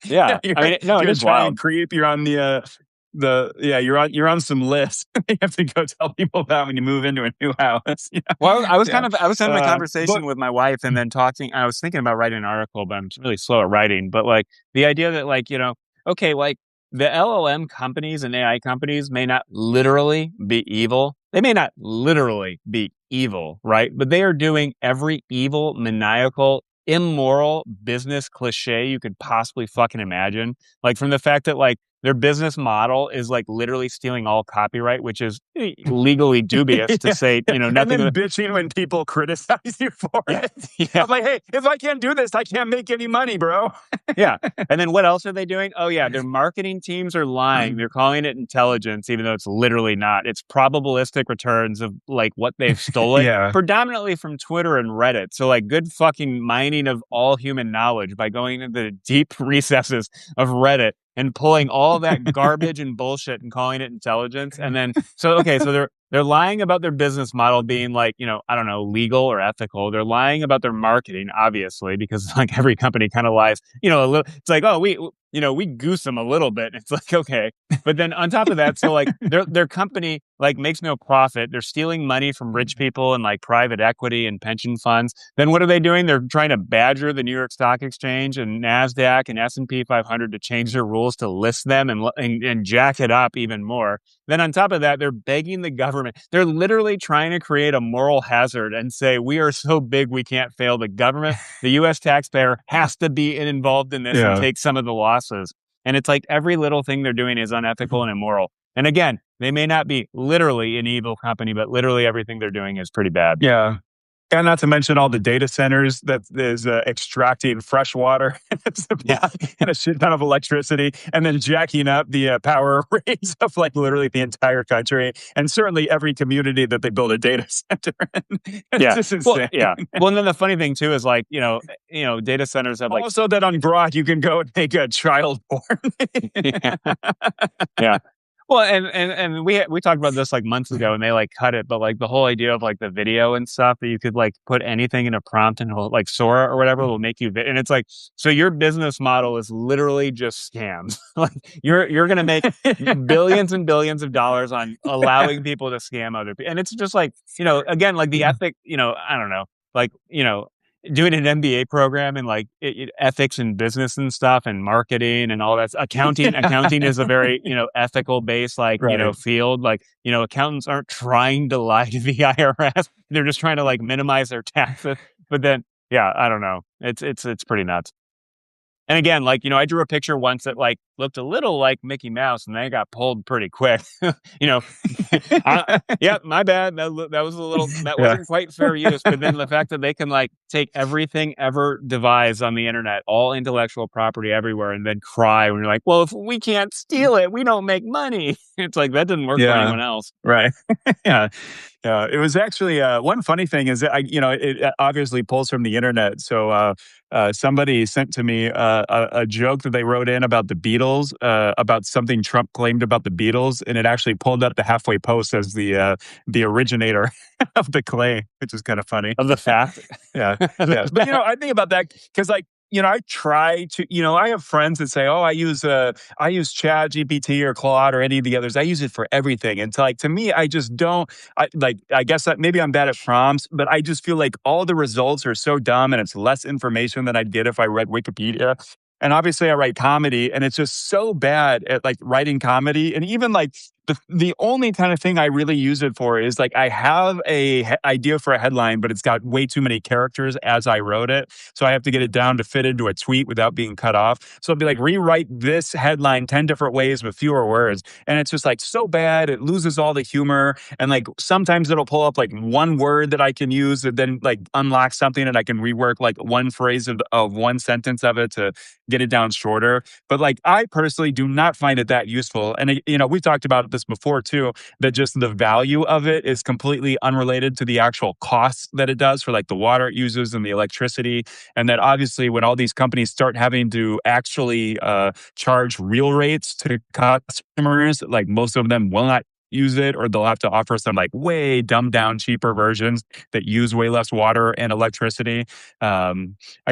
yeah, Yeah. I mean, no, it you're a is giant wild. creep. You're on you're on some list. You have to go tell people about when you move into a new house. Yeah, Well, yeah. I was having a But conversation with my wife and then talking. I was thinking about writing an article, but I'm really slow at writing. But like the idea that like, okay, like the LLM companies and AI companies may not literally be evil. They may not literally be evil, right? But they are doing every evil, maniacal, immoral business cliche you could possibly fucking imagine. Like from the fact that like their business model is like literally stealing all copyright, which is legally dubious to yeah, say, yeah. And nothing. then bitching when people criticize you for Yeah, it. yeah, I'm like, hey, if I can't do this, I can't make any money, bro. yeah. And then what else are they doing? Oh, yeah, their marketing teams are lying. They're calling it intelligence, even though it's literally not. It's probabilistic returns of like what they've stolen, Yeah. predominantly from Twitter and Reddit. So, like, good fucking mining of all human knowledge by going into the deep recesses of Reddit and pulling all that garbage and bullshit and calling it intelligence. And then, so they're lying about their business model being like, I don't know, legal or ethical. They're lying about their marketing, obviously, because like every company kind of lies, a little. It's like, oh, we goose them a little bit. It's like, okay. But then on top of that, so like their company like makes no profit. They're stealing money from rich people and like private equity and pension funds. Then what are they doing? They're trying to badger the New York Stock Exchange and NASDAQ and S&P 500 to change their rules to list them and jack it up even more. Then on top of that, they're begging the government. They're literally trying to create a moral hazard and say, we are so big we can't fail. The government, the US taxpayer has to be involved in this and Yeah. take some of the losses. And it's like every little thing they're doing is unethical and immoral. And again, they may not be literally an evil company, but literally everything they're doing is pretty bad. Yeah. And not to mention all the data centers that is extracting fresh water Yeah. and a shit ton of electricity, and then jacking up the power rates of like literally the entire country, and certainly every community that they build a data center in. It's Yeah. just Well, insane. yeah. Well, and then the funny thing too is like, data centers have like, Also, that on Grok you can go and make a child porn. yeah. Yeah. Well, and we talked about this like months ago, and they like cut it, but like the whole idea of like the video and stuff that you could like put anything in a prompt and it'll, like Sora or whatever will make you, and it's like so your business model is literally just scams. Like you're gonna make billions and billions of dollars on allowing people to scam other people, and it's just like again like the ethic, I don't know, like doing an MBA program and like ethics and business and stuff and marketing and all that. Accounting is a very, ethical based, like, Right. field. Like, accountants aren't trying to lie to the IRS. They're just trying to like minimize their taxes. But then, yeah, I don't know. It's pretty nuts. And again, like, I drew a picture once that like looked a little like Mickey Mouse and then it got pulled pretty quick. you know, yeah, my bad. That was a little, that Yeah. wasn't quite fair use. But then the fact that they can like take everything ever devised on the internet, all intellectual property everywhere, and then cry when you're like, well, if we can't steal it, we don't make money. It's like, that didn't work for Yeah. anyone else. Right. Yeah. Yeah. It was actually one funny thing is that it obviously pulls from the internet. So somebody sent to me a joke that they wrote in about the Beatles, about something Trump claimed about the Beatles, and it actually pulled up the halfway post as the originator of the claim, which is kind of funny. Of the fact. Yeah. Yeah. But I think about that because I try to, I have friends that say, "Oh, I use Chat GPT or Claude or any of the others. I use it for everything." And to me, I just don't. I guess that maybe I'm bad at prompts, but I just feel like all the results are so dumb, and it's less information than I'd get if I read Wikipedia. And obviously, I write comedy, and it's just so bad at like writing comedy, and even like the only kind of thing I really use it for is like I have idea for a headline, but it's got way too many characters as I wrote it. So I have to get it down to fit into a tweet without being cut off. So I'll be like, rewrite this headline 10 different ways with fewer words. And it's just like so bad. It loses all the humor. And like sometimes it'll pull up like one word that I can use that then like unlock something and I can rework like one phrase of one sentence of it to get it down shorter. But like I personally do not find it that useful. And we talked about this before too, that just the value of it is completely unrelated to the actual costs that it does for like the water it uses and the electricity. And that obviously when all these companies start having to actually charge real rates to customers, like most of them will not use it, or they'll have to offer some like way dumbed down cheaper versions that use way less water and electricity. I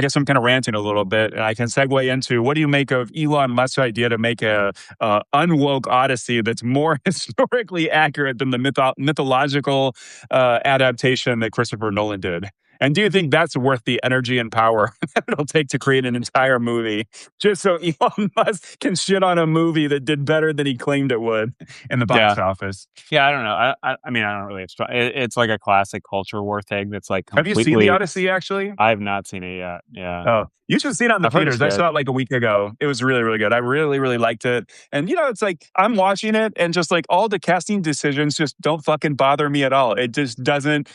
guess I'm kind of ranting a little bit, and I can segue into what do you make of Elon Musk's idea to make a unwoke Odyssey that's more historically accurate than the mythological adaptation that Christopher Nolan did? And do you think that's worth the energy and power that it'll take to create an entire movie just so Elon Musk can shit on a movie that did better than he claimed it would in the box Yeah. office? Yeah, I don't know. I mean, I don't really. It's like a classic culture war thing that's like Have you seen The completely. Odyssey, actually? I have not seen it yet. Yeah, Oh, you should see it on the I've heard it's theaters. I good. saw it like a week ago. It was really, really good. I really, really liked it. And it's like I'm watching it and just like all the casting decisions just don't fucking bother me at all. It just doesn't.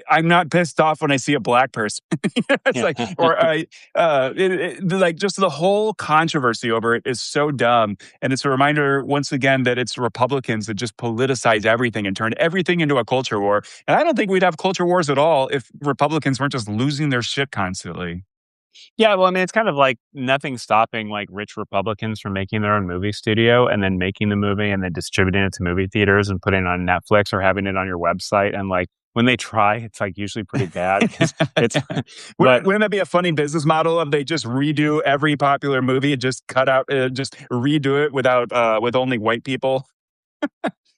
I'm not pissed off when I see a black person. It's Yeah. like, or like just the whole controversy over it is so dumb. And it's a reminder once again that it's Republicans that just politicize everything and turn everything into a culture war. And I don't think we'd have culture wars at all if Republicans weren't just losing their shit constantly. Yeah, well, I mean, it's kind of like nothing stopping like rich Republicans from making their own movie studio and then making the movie and then distributing it to movie theaters and putting it on Netflix or having it on your website. And like when they try, it's like usually pretty bad because it's. But Wouldn't that be a funny business model if they just redo every popular movie and just cut out, just redo it with only white people?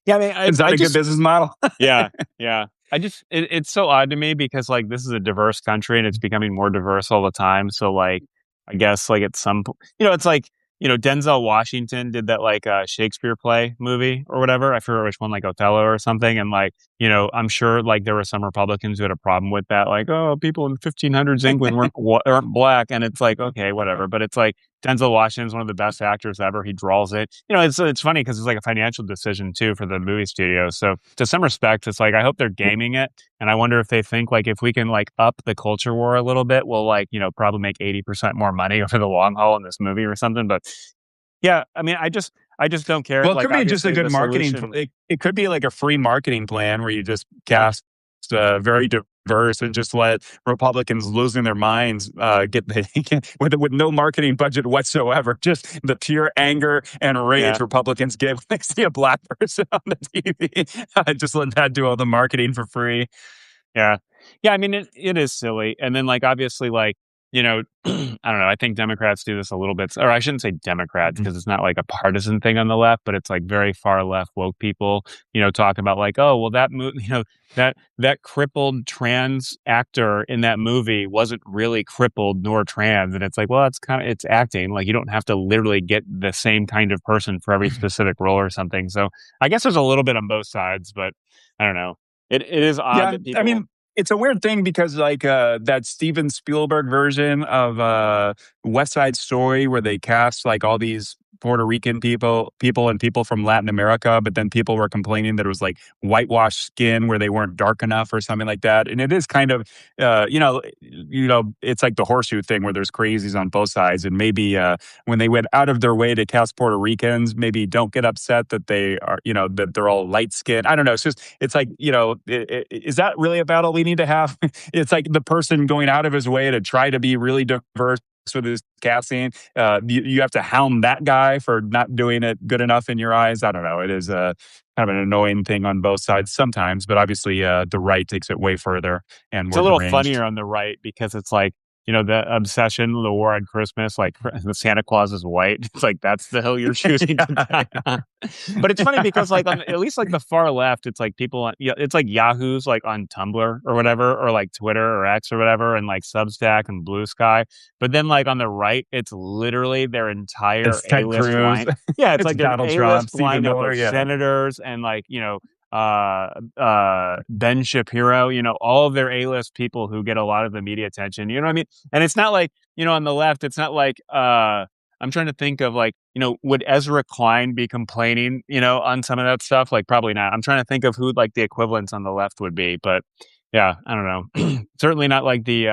yeah, I mean, Is that a good business model? yeah, yeah. It's so odd to me because like this is a diverse country and it's becoming more diverse all the time. So like I guess like at some point, it's like Denzel Washington did that like Shakespeare play movie or whatever. I forget which one, like Othello or something. And like I'm sure like there were some Republicans who had a problem with that, like people in 1500s England weren't black, and it's like okay whatever. But it's like Denzel Washington's one of the best actors ever. He draws it. It's funny because it's like a financial decision too for the movie studio. So to some respect, it's like I hope they're gaming it, and I wonder if they think like if we can like up the culture war a little bit, we'll like probably make 80% more money over the long haul in this movie or something. But yeah, I mean, I just don't care. Well, it Like could be just a obviously good the marketing. solution. It could be like a free marketing plan where you just cast very diverse and just let Republicans losing their minds get with no marketing budget whatsoever. Just the pure anger and rage Yeah. Republicans get when they see a black person on the TV. Just let that do all the marketing for free. Yeah. Yeah, I mean, it is silly. And then, like, obviously, like, I don't know. I think Democrats do this a little bit, or I shouldn't say Democrats Mhm. because it's not like a partisan thing on the left, but it's like very far left woke people, talk about like, oh, well, that crippled trans actor in that movie wasn't really crippled nor trans. And it's like, well, it's acting. Like, you don't have to literally get the same kind of person for every specific role or something. So I guess there's a little bit on both sides, but I don't know. It is odd Yeah, that I people. mean, it's a weird thing because like that Steven Spielberg version of West Side Story where they cast like all these Puerto Rican people and people from Latin America, but then people were complaining that it was like whitewashed skin where they weren't dark enough or something like that. And it is kind of it's like the horseshoe thing where there's crazies on both sides. And maybe when they went out of their way to cast Puerto Ricans, maybe don't get upset that they are, that they're all light skinned. I don't know. It's like, is that really a battle we need to have? It's like the person going out of his way to try to be really diverse with his casting. You have to hound that guy for not doing it good enough in your eyes. I don't know. It is kind of an annoying thing on both sides sometimes, but obviously the right takes it way further and It's a more little deranged. funnier on the right because it's like, the obsession, the war on Christmas, like the Santa Claus is white. It's like that's the hill you're choosing to die Yeah. on. But it's funny because like on at least like the far left, it's like people on, it's like Yahoo's like on Tumblr or whatever, or like Twitter or X or whatever, and like Substack and Blue Sky. But then like on the right, it's literally their entire It's Ted A-list Cruz. line. Yeah, it's It's like their Donald Trump, A-list Stephen lineup Miller. of Yeah. senators and like, Ben Shapiro, all of their A-list people who get a lot of the media attention. You know what I mean? And it's not like, on the left, it's not like I'm trying to think of like, would Ezra Klein be complaining, on some of that stuff? Like probably not. I'm trying to think of who like the equivalents on the left would be, but yeah, I don't know. Certainly not like the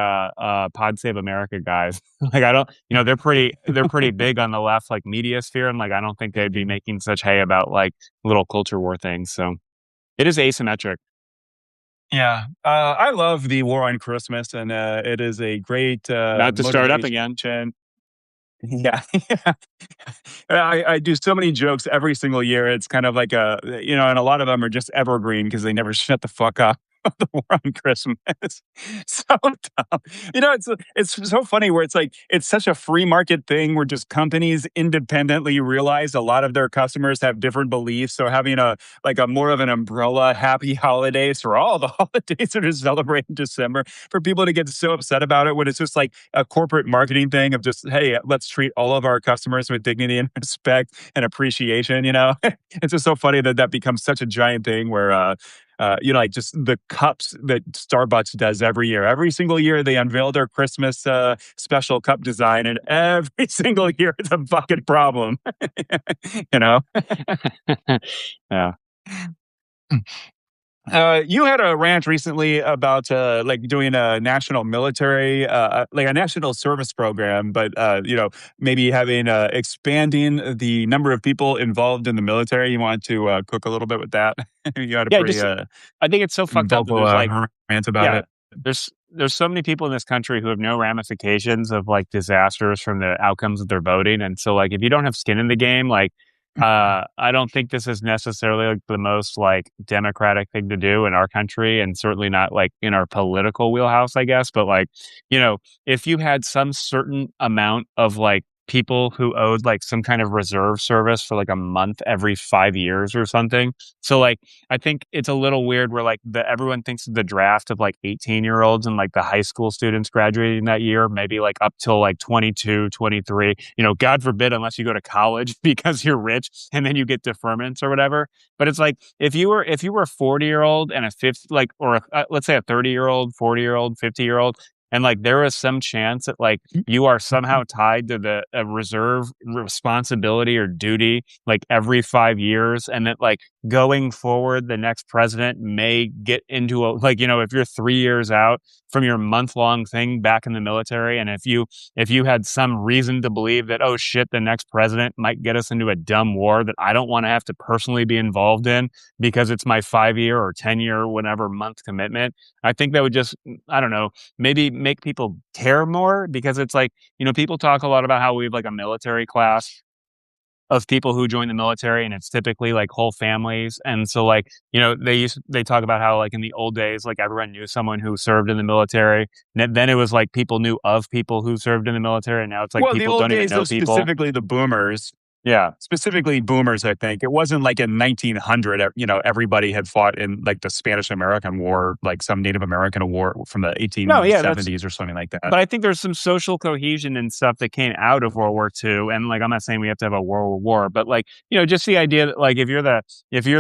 Pod Save America guys. Like I don't, they're pretty big on the left like media sphere, and like I don't think they'd be making such hay about like little culture war things. So it is asymmetric. Yeah. I love the War on Christmas, and it is a great Not to start up again. motivation. Yeah. I do so many jokes every single year. It's kind of like and a lot of them are just evergreen because they never shut the fuck up. The War on Christmas. So dumb. It's so funny where it's like it's such a free market thing where just companies independently realize a lot of their customers have different beliefs. So having a more of an umbrella happy holidays for all the holidays that are celebrated in December for people to get so upset about it when it's just like a corporate marketing thing of just, hey, let's treat all of our customers with dignity and respect and appreciation. It's just so funny that that becomes such a giant thing where like just the cups that Starbucks does every year. Every single year they unveil their Christmas special cup design, and every single year it's a fucking problem. you know. Yeah. You had a rant recently about like doing a national military, like a national service program, but maybe having expanding the number of people involved in the military. You want to cook a little bit with that? You had a Yeah, pretty just I think it's so fucked up that vocal there's like rant about yeah, it. there's so many people in this country who have no ramifications of like disasters from the outcomes of their voting. And so like if you don't have skin in the game, like I don't think this is necessarily like the most like democratic thing to do in our country, and certainly not like in our political wheelhouse, I guess. But like, if you had some certain amount of like people who owed like some kind of reserve service for like a month every 5 years or something. So like I think it's a little weird where like everyone thinks of the draft of like 18-year-olds and like the high school students graduating that year, maybe like up till like 22, 23, God forbid, unless you go to college because you're rich and then you get deferments or whatever. But it's like, if you were a 40-year-old and a 50, like, or let's say a 30-year-old, 40-year-old, 50-year-old, and like there is some chance that like you are somehow tied to the reserve responsibility or duty like every 5 years, and that like going forward the next president may get into a like if you're 3 years out from your month-long thing back in the military, and if you had some reason to believe that, oh shit, the next president might get us into a dumb war that I don't want to have to personally be involved in because it's my 5 year or 10 year whatever month commitment, I think that would just, I don't know, maybe make people care more, because it's like, people talk a lot about how we have like a military class of people who join the military, and it's typically like whole families. And so like, they talk about how like in the old days, like everyone knew someone who served in the military. And then it was like people knew of people who served in the military. And now it's like Well, the people old don't even days know of people. specifically the boomers. Yeah. specifically boomers, I think. It wasn't like in 1900, everybody had fought in like the Spanish American War, like some Native American war from the No, yeah, that's, 1870s or something like that. but I think there's some social cohesion and stuff that came out of World War II. And like, I'm not saying we have to have a world war, but like, just the idea that like if you're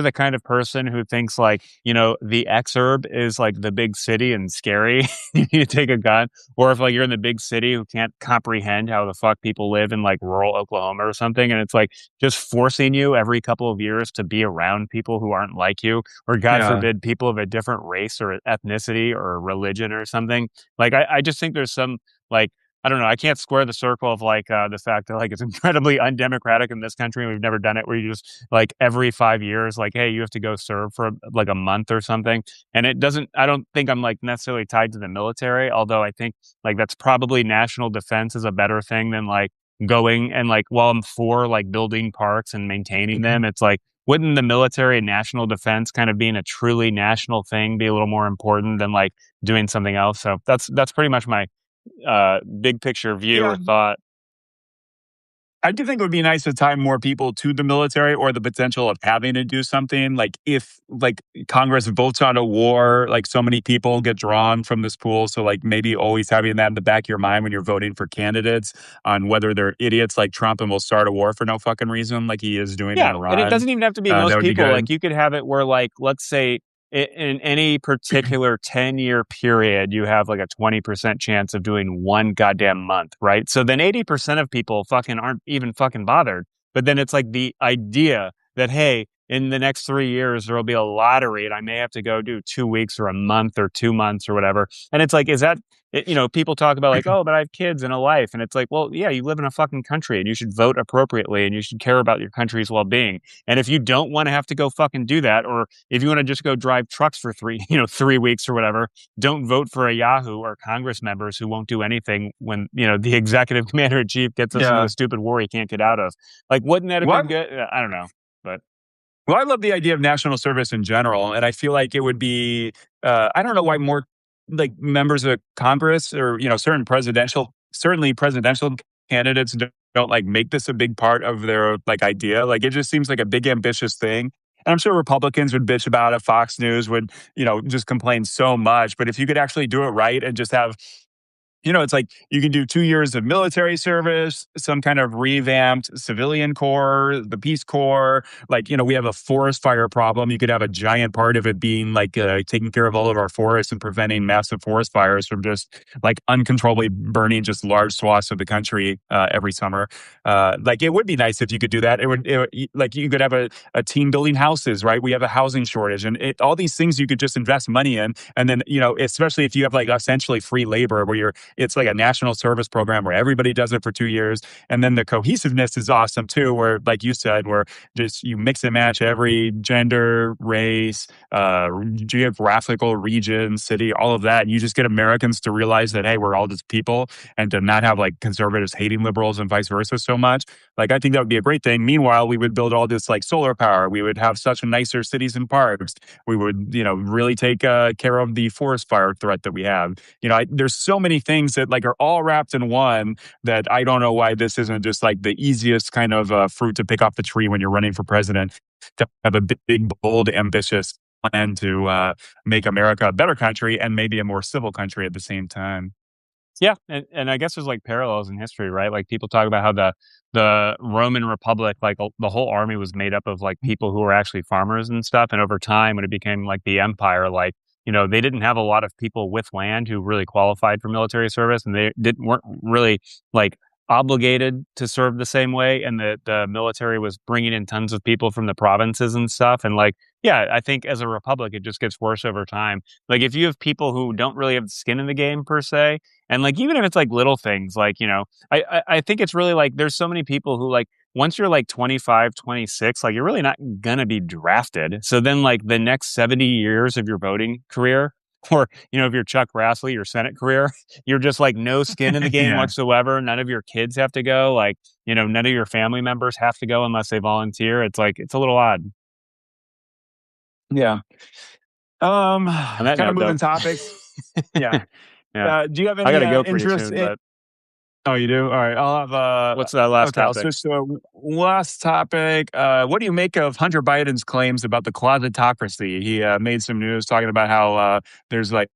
the kind of person who thinks like, the exurb is like the big city and scary, you need to take a gun, or if like you're in the big city who can't comprehend how the fuck people live in like rural Oklahoma or something, and it's like just forcing you every couple of years to be around people who aren't like you, or God Yeah. forbid, people of a different race or ethnicity or religion or something. Like I just think there's some like I don't know. I can't square the circle of like the fact that like it's incredibly undemocratic in this country and we've never done it. Where you just like every 5 years, like, hey, you have to go serve for like a month or something. And it doesn't. I don't think I'm like necessarily tied to the military. Although I think like that's probably national defense is a better thing than like going and like while I'm for like building parks and maintaining them. It's like wouldn't the military and national defense kind of being a truly national thing be a little more important than like doing something else? So that's pretty much my big picture view or Yeah. thought. I do think it would be nice to tie more people to the military or the potential of having to do something. Like if like Congress votes on a war, like so many people get drawn from this pool. So like maybe always having that in the back of your mind when you're voting for candidates on whether they're idiots like Trump and will start a war for no fucking reason, like he is doing in Yeah, and it Iran. doesn't even have to be That most would be people. good. Like you could have it where, like, let's say in any particular 10-year period, you have like a 20% chance of doing one goddamn month, right? So then 80% of people fucking aren't even fucking bothered. But then it's like the idea that, hey, in the next 3 years, there will be a lottery and I may have to go do 2 weeks or a month or 2 months or whatever. And it's like, is that people talk about like, oh, but I have kids and a life. And it's like, well, yeah, you live in a fucking country and you should vote appropriately and you should care about your country's well being. And if you don't want to have to go fucking do that, or if you want to just go drive trucks for 3 weeks or whatever, don't vote for a Yahoo or Congress members who won't do anything when, the executive commander in chief gets us into a Yeah. stupid war he can't get out of. Like, wouldn't that have been What? good? I don't know. But Well, I love the idea of national service in general, and I feel like it would be. I don't know why more like members of Congress or certainly presidential candidates don't like make this a big part of their like idea. Like it just seems like a big ambitious thing. And I'm sure Republicans would bitch about it. Fox News would, just complain so much. But if you could actually do it right and just have it's like you can do 2 years of military service, some kind of revamped civilian corps, the Peace Corps. Like, we have a forest fire problem. You could have a giant part of it being like taking care of all of our forests and preventing massive forest fires from just like uncontrollably burning just large swaths of the country every summer. Like, it would be nice if you could do that. Like, you could have a team building houses, right? We have a housing shortage and all these things you could just invest money in. And then, especially if you have like essentially free labor where it's like a national service program where everybody does it for 2 years. And then the cohesiveness is awesome too, where, like you said, where just you mix and match every gender, race, geographical region, city, all of that. And you just get Americans to realize that, hey, we're all just people and to not have like conservatives hating liberals and vice versa so much. Like, I think that would be a great thing. Meanwhile, we would build all this like solar power. We would have such nicer cities and parks. We would, really take care of the forest fire threat that we have. There's so many things that like are all wrapped in one that I don't know why this isn't just like the easiest kind of fruit to pick off the tree when you're running for president. To have a big, bold, ambitious plan to make America a better country and maybe a more civil country at the same time. yeah, and I guess there's like parallels in history, right? Like people talk about how the Roman Republic, like the whole army was made up of like people who were actually farmers and stuff. And over time, when it became like the empire, like they didn't have a lot of people with land who really qualified for military service, and they didn't weren't really like obligated to serve the same way. And the military was bringing in tons of people from the provinces and stuff. And like, yeah, I think as a republic, it just gets worse over time. Like if you have people who don't really have skin in the game per se, and like even if it's like little things, like I think it's really like there's so many people who like once you're like 25, 26, like you're really not gonna be drafted. So then like the next 70 years of your voting career, or if you're Chuck Grassley, your Senate career, you're just like no skin in the game Yeah. whatsoever. None of your kids have to go. Like none of your family members have to go unless they volunteer. It's like it's a little odd. Yeah. On that Kind of note, though, moving topics. Yeah. yeah, Do you have I any gotta go pretty interest soon, in? but Oh, you do? All right. I'll have What's that last okay, I'll topic? switch to a last topic. What do you make of Hunter Biden's claims about the closetocracy? He made some news talking about how there's like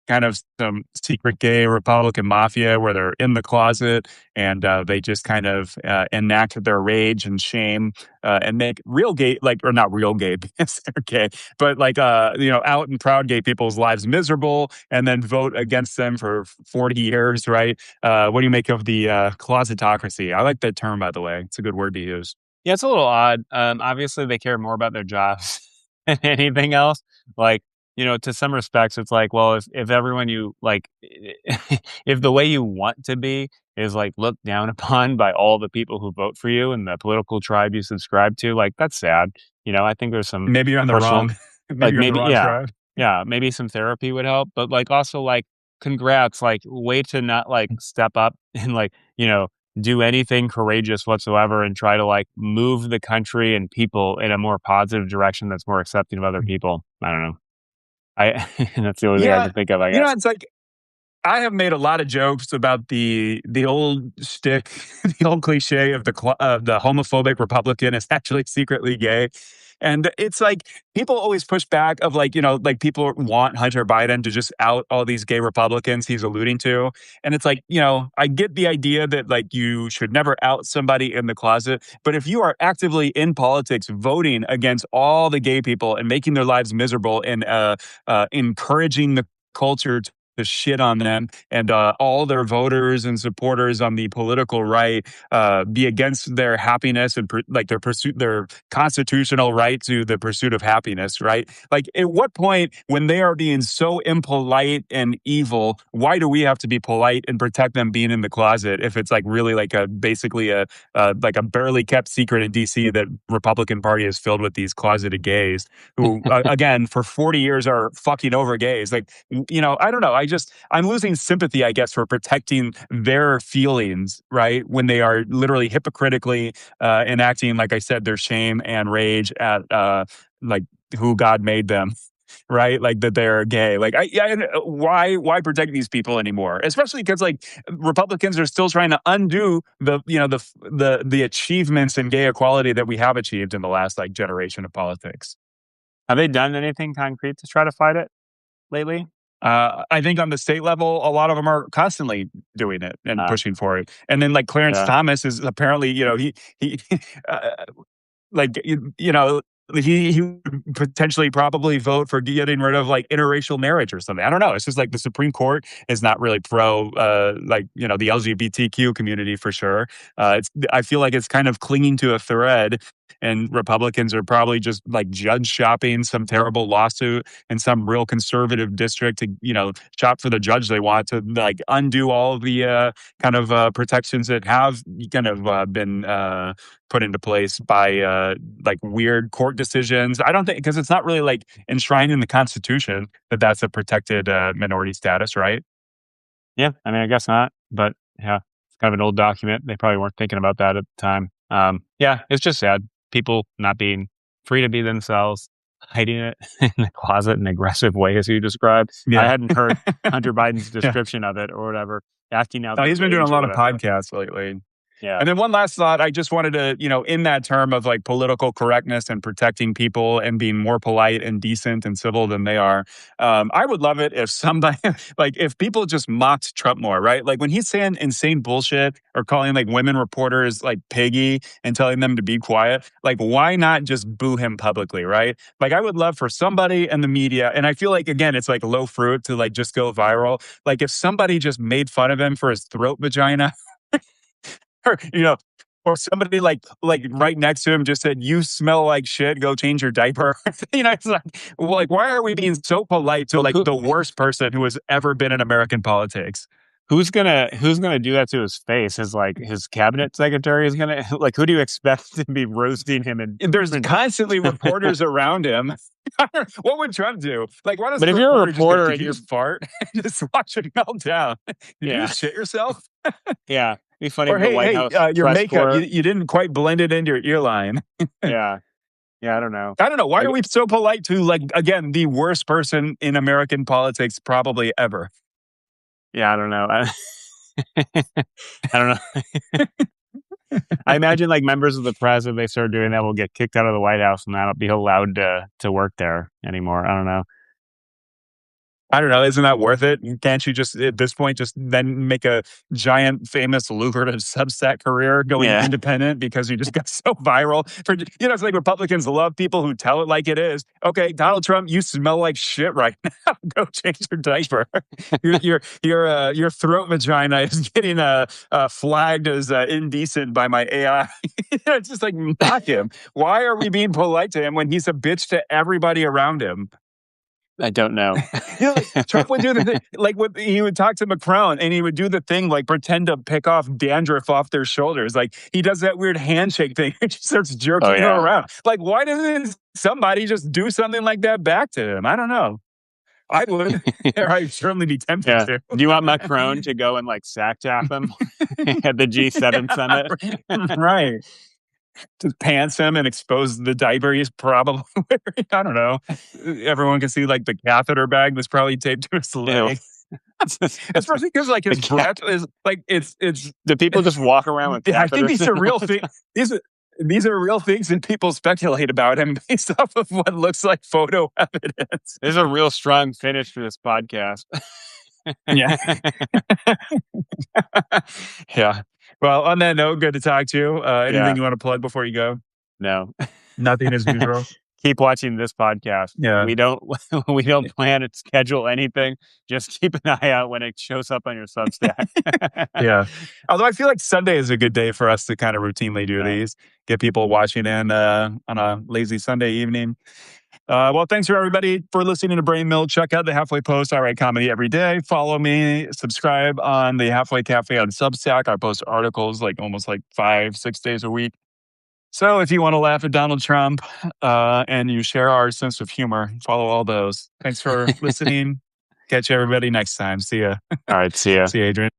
kind of some secret gay Republican mafia where they're in the closet and they just kind of enact their rage and shame and make real gay, like, or not real gay because they're gay, but like, out and proud gay people's lives miserable and then vote against them for 40 years, right? What do you make of the closetocracy? I like that term, by the way. It's a good word to use. Yeah, it's a little odd. Obviously, they care more about their jobs than anything else. Like, to some respects, it's like, well, if everyone you like, if the way you want to be is like looked down upon by all the people who vote for you and the political tribe you subscribe to, like that's sad. I think there's some Maybe you're on the personal, wrong. Maybe like you're on the maybe, wrong yeah, tribe. yeah, maybe some therapy would help, but like also like, congrats, like way to not like step up and like do anything courageous whatsoever and try to like move the country and people in a more positive direction that's more accepting of other people. I don't know. I that's the only thing I Yeah, can think of, I guess. it's like I have made a lot of jokes about the old shtick, the old cliche of the homophobic Republican is actually secretly gay, and it's like people always push back of like like people want Hunter Biden to just out all these gay Republicans he's alluding to, and it's like I get the idea that like you should never out somebody in the closet, but if you are actively in politics voting against all the gay people and making their lives miserable and encouraging the culture to shit on them and all their voters and supporters on the political right be against their happiness and like their constitutional right to the pursuit of happiness, right? Like at what point when they are being so impolite and evil, why do we have to be polite and protect them being in the closet if it's like really like a basically a like a barely kept secret in DC that Republican Party is filled with these closeted gays who again for 40 years are fucking over gays. Like I don't know. I'm losing sympathy, I guess, for protecting their feelings, right? When they are literally hypocritically enacting, like I said, their shame and rage at like who God made them, right? Like that they're gay. Like, why protect these people anymore? Especially because like Republicans are still trying to undo the achievements in gay equality that we have achieved in the last like generation of politics. Have they done anything concrete to try to fight it lately? I think on the state level, a lot of them are constantly doing it and Uh, pushing for it. And then, like Clarence yeah. Thomas is apparently, he uh, like he would potentially probably vote for getting rid of like interracial marriage or something. I don't know. It's just like the Supreme Court is not really pro like the LGBTQ community for sure. It's I feel like it's kind of clinging to a thread. And Republicans are probably just like judge shopping some terrible lawsuit in some real conservative district to, shop for the judge they want to like undo all of the kind of protections that have kind of been put into place by like weird court decisions. I don't think because it's not really like enshrined in the Constitution that that's a protected minority status, right? Yeah, I mean, I guess not, but yeah, it's kind of an old document. They probably weren't thinking about that at the time. Yeah, it's just sad. People not being free to be themselves, hiding it in the closet in aggressive way, as you described. I Yeah. hadn't heard Hunter Biden's Yeah. description of it or whatever, acting out the He's been doing a rage or lot of whatever. podcasts lately. Yeah. And then one last thought, I just wanted to, in that term of like political correctness and protecting people and being more polite and decent and civil than they are, I would love it if somebody, like if people just mocked Trump more, right? Like when he's saying insane bullshit or calling like women reporters like piggy and telling them to be quiet, like why not just boo him publicly, right? Like I would love for somebody in the media, and I feel like, again, it's like low fruit to like just go viral. Like if somebody just made fun of him for his throat vagina, or or somebody like right next to him just said, "You smell like shit. Go change your diaper." It's like why are we being so polite to Well, like the worst person who has ever been in American politics? who's gonna do that to his face? His cabinet secretary is gonna like who do you expect to be roasting him and There's constantly reporters around him. What would Trump do? Like, why doesn't but the if you're a reporter just go, reporter "Did and you you're just fart?" Just watch it melt down. Did you yeah, just shit yourself? yeah, be funny Or if the hey, White hey, House your press makeup, corps. you didn't quite blend it into your earline. Yeah, yeah, I don't know. I don't know. Why I are we so polite to, like, again, the worst person in American politics probably ever? Yeah, I don't know. I don't know. I imagine like members of the press, if they start doing that, will get kicked out of the White House and not be allowed to work there anymore. I don't know. I don't know. Isn't that worth it? Can't you just at this point just then make a giant, famous, lucrative Substack career going Yeah. independent because you just got so viral? It's like Republicans love people who tell it like it is. Okay, Donald Trump, you smell like shit right now. Go change your diaper. Your throat vagina is getting flagged as indecent by my AI. It's just like mock him. Why are we being polite to him when he's a bitch to everybody around him? I don't know. Trump would do the thing, like he would talk to Macron and he would do the thing like pretend to pick off dandruff off their shoulders. Like he does that weird handshake thing and just starts jerking him around. Like, why doesn't somebody just do something like that back to him? I don't know. I would. I'd certainly be tempted to. Do you want Macron to go and like sack tap him at the G7 summit? Right. Just pants him and expose the diaper he's probably wearing. I don't know. Everyone can see like the catheter bag that's probably taped to his leg. Especially because like his breath is like it's. Do people just walk around with catheters? I think these are real things. These are real things that people speculate about him based off of what looks like photo evidence. There's a real strong finish to this podcast. Yeah. Yeah. Well, on that note, good to talk to you. Anything you want to plug before you go? No. Nothing as usual. Keep watching this podcast. Yeah. We don't plan to schedule anything. Just keep an eye out when it shows up on your Substack. Yeah. Although I feel like Sunday is a good day for us to kind of routinely do these, get people watching in on a lazy Sunday evening. Well, thanks for everybody for listening to Brain Milk. Check out the Halfway Post. I write comedy every day. Follow me. Subscribe on the Halfway Cafe on Substack. I post articles like almost like 5-6 days a week. So if you want to laugh at Donald Trump and you share our sense of humor, follow all those. Thanks for listening. Catch everybody next time. See ya. All right. See ya. See you, Adrian.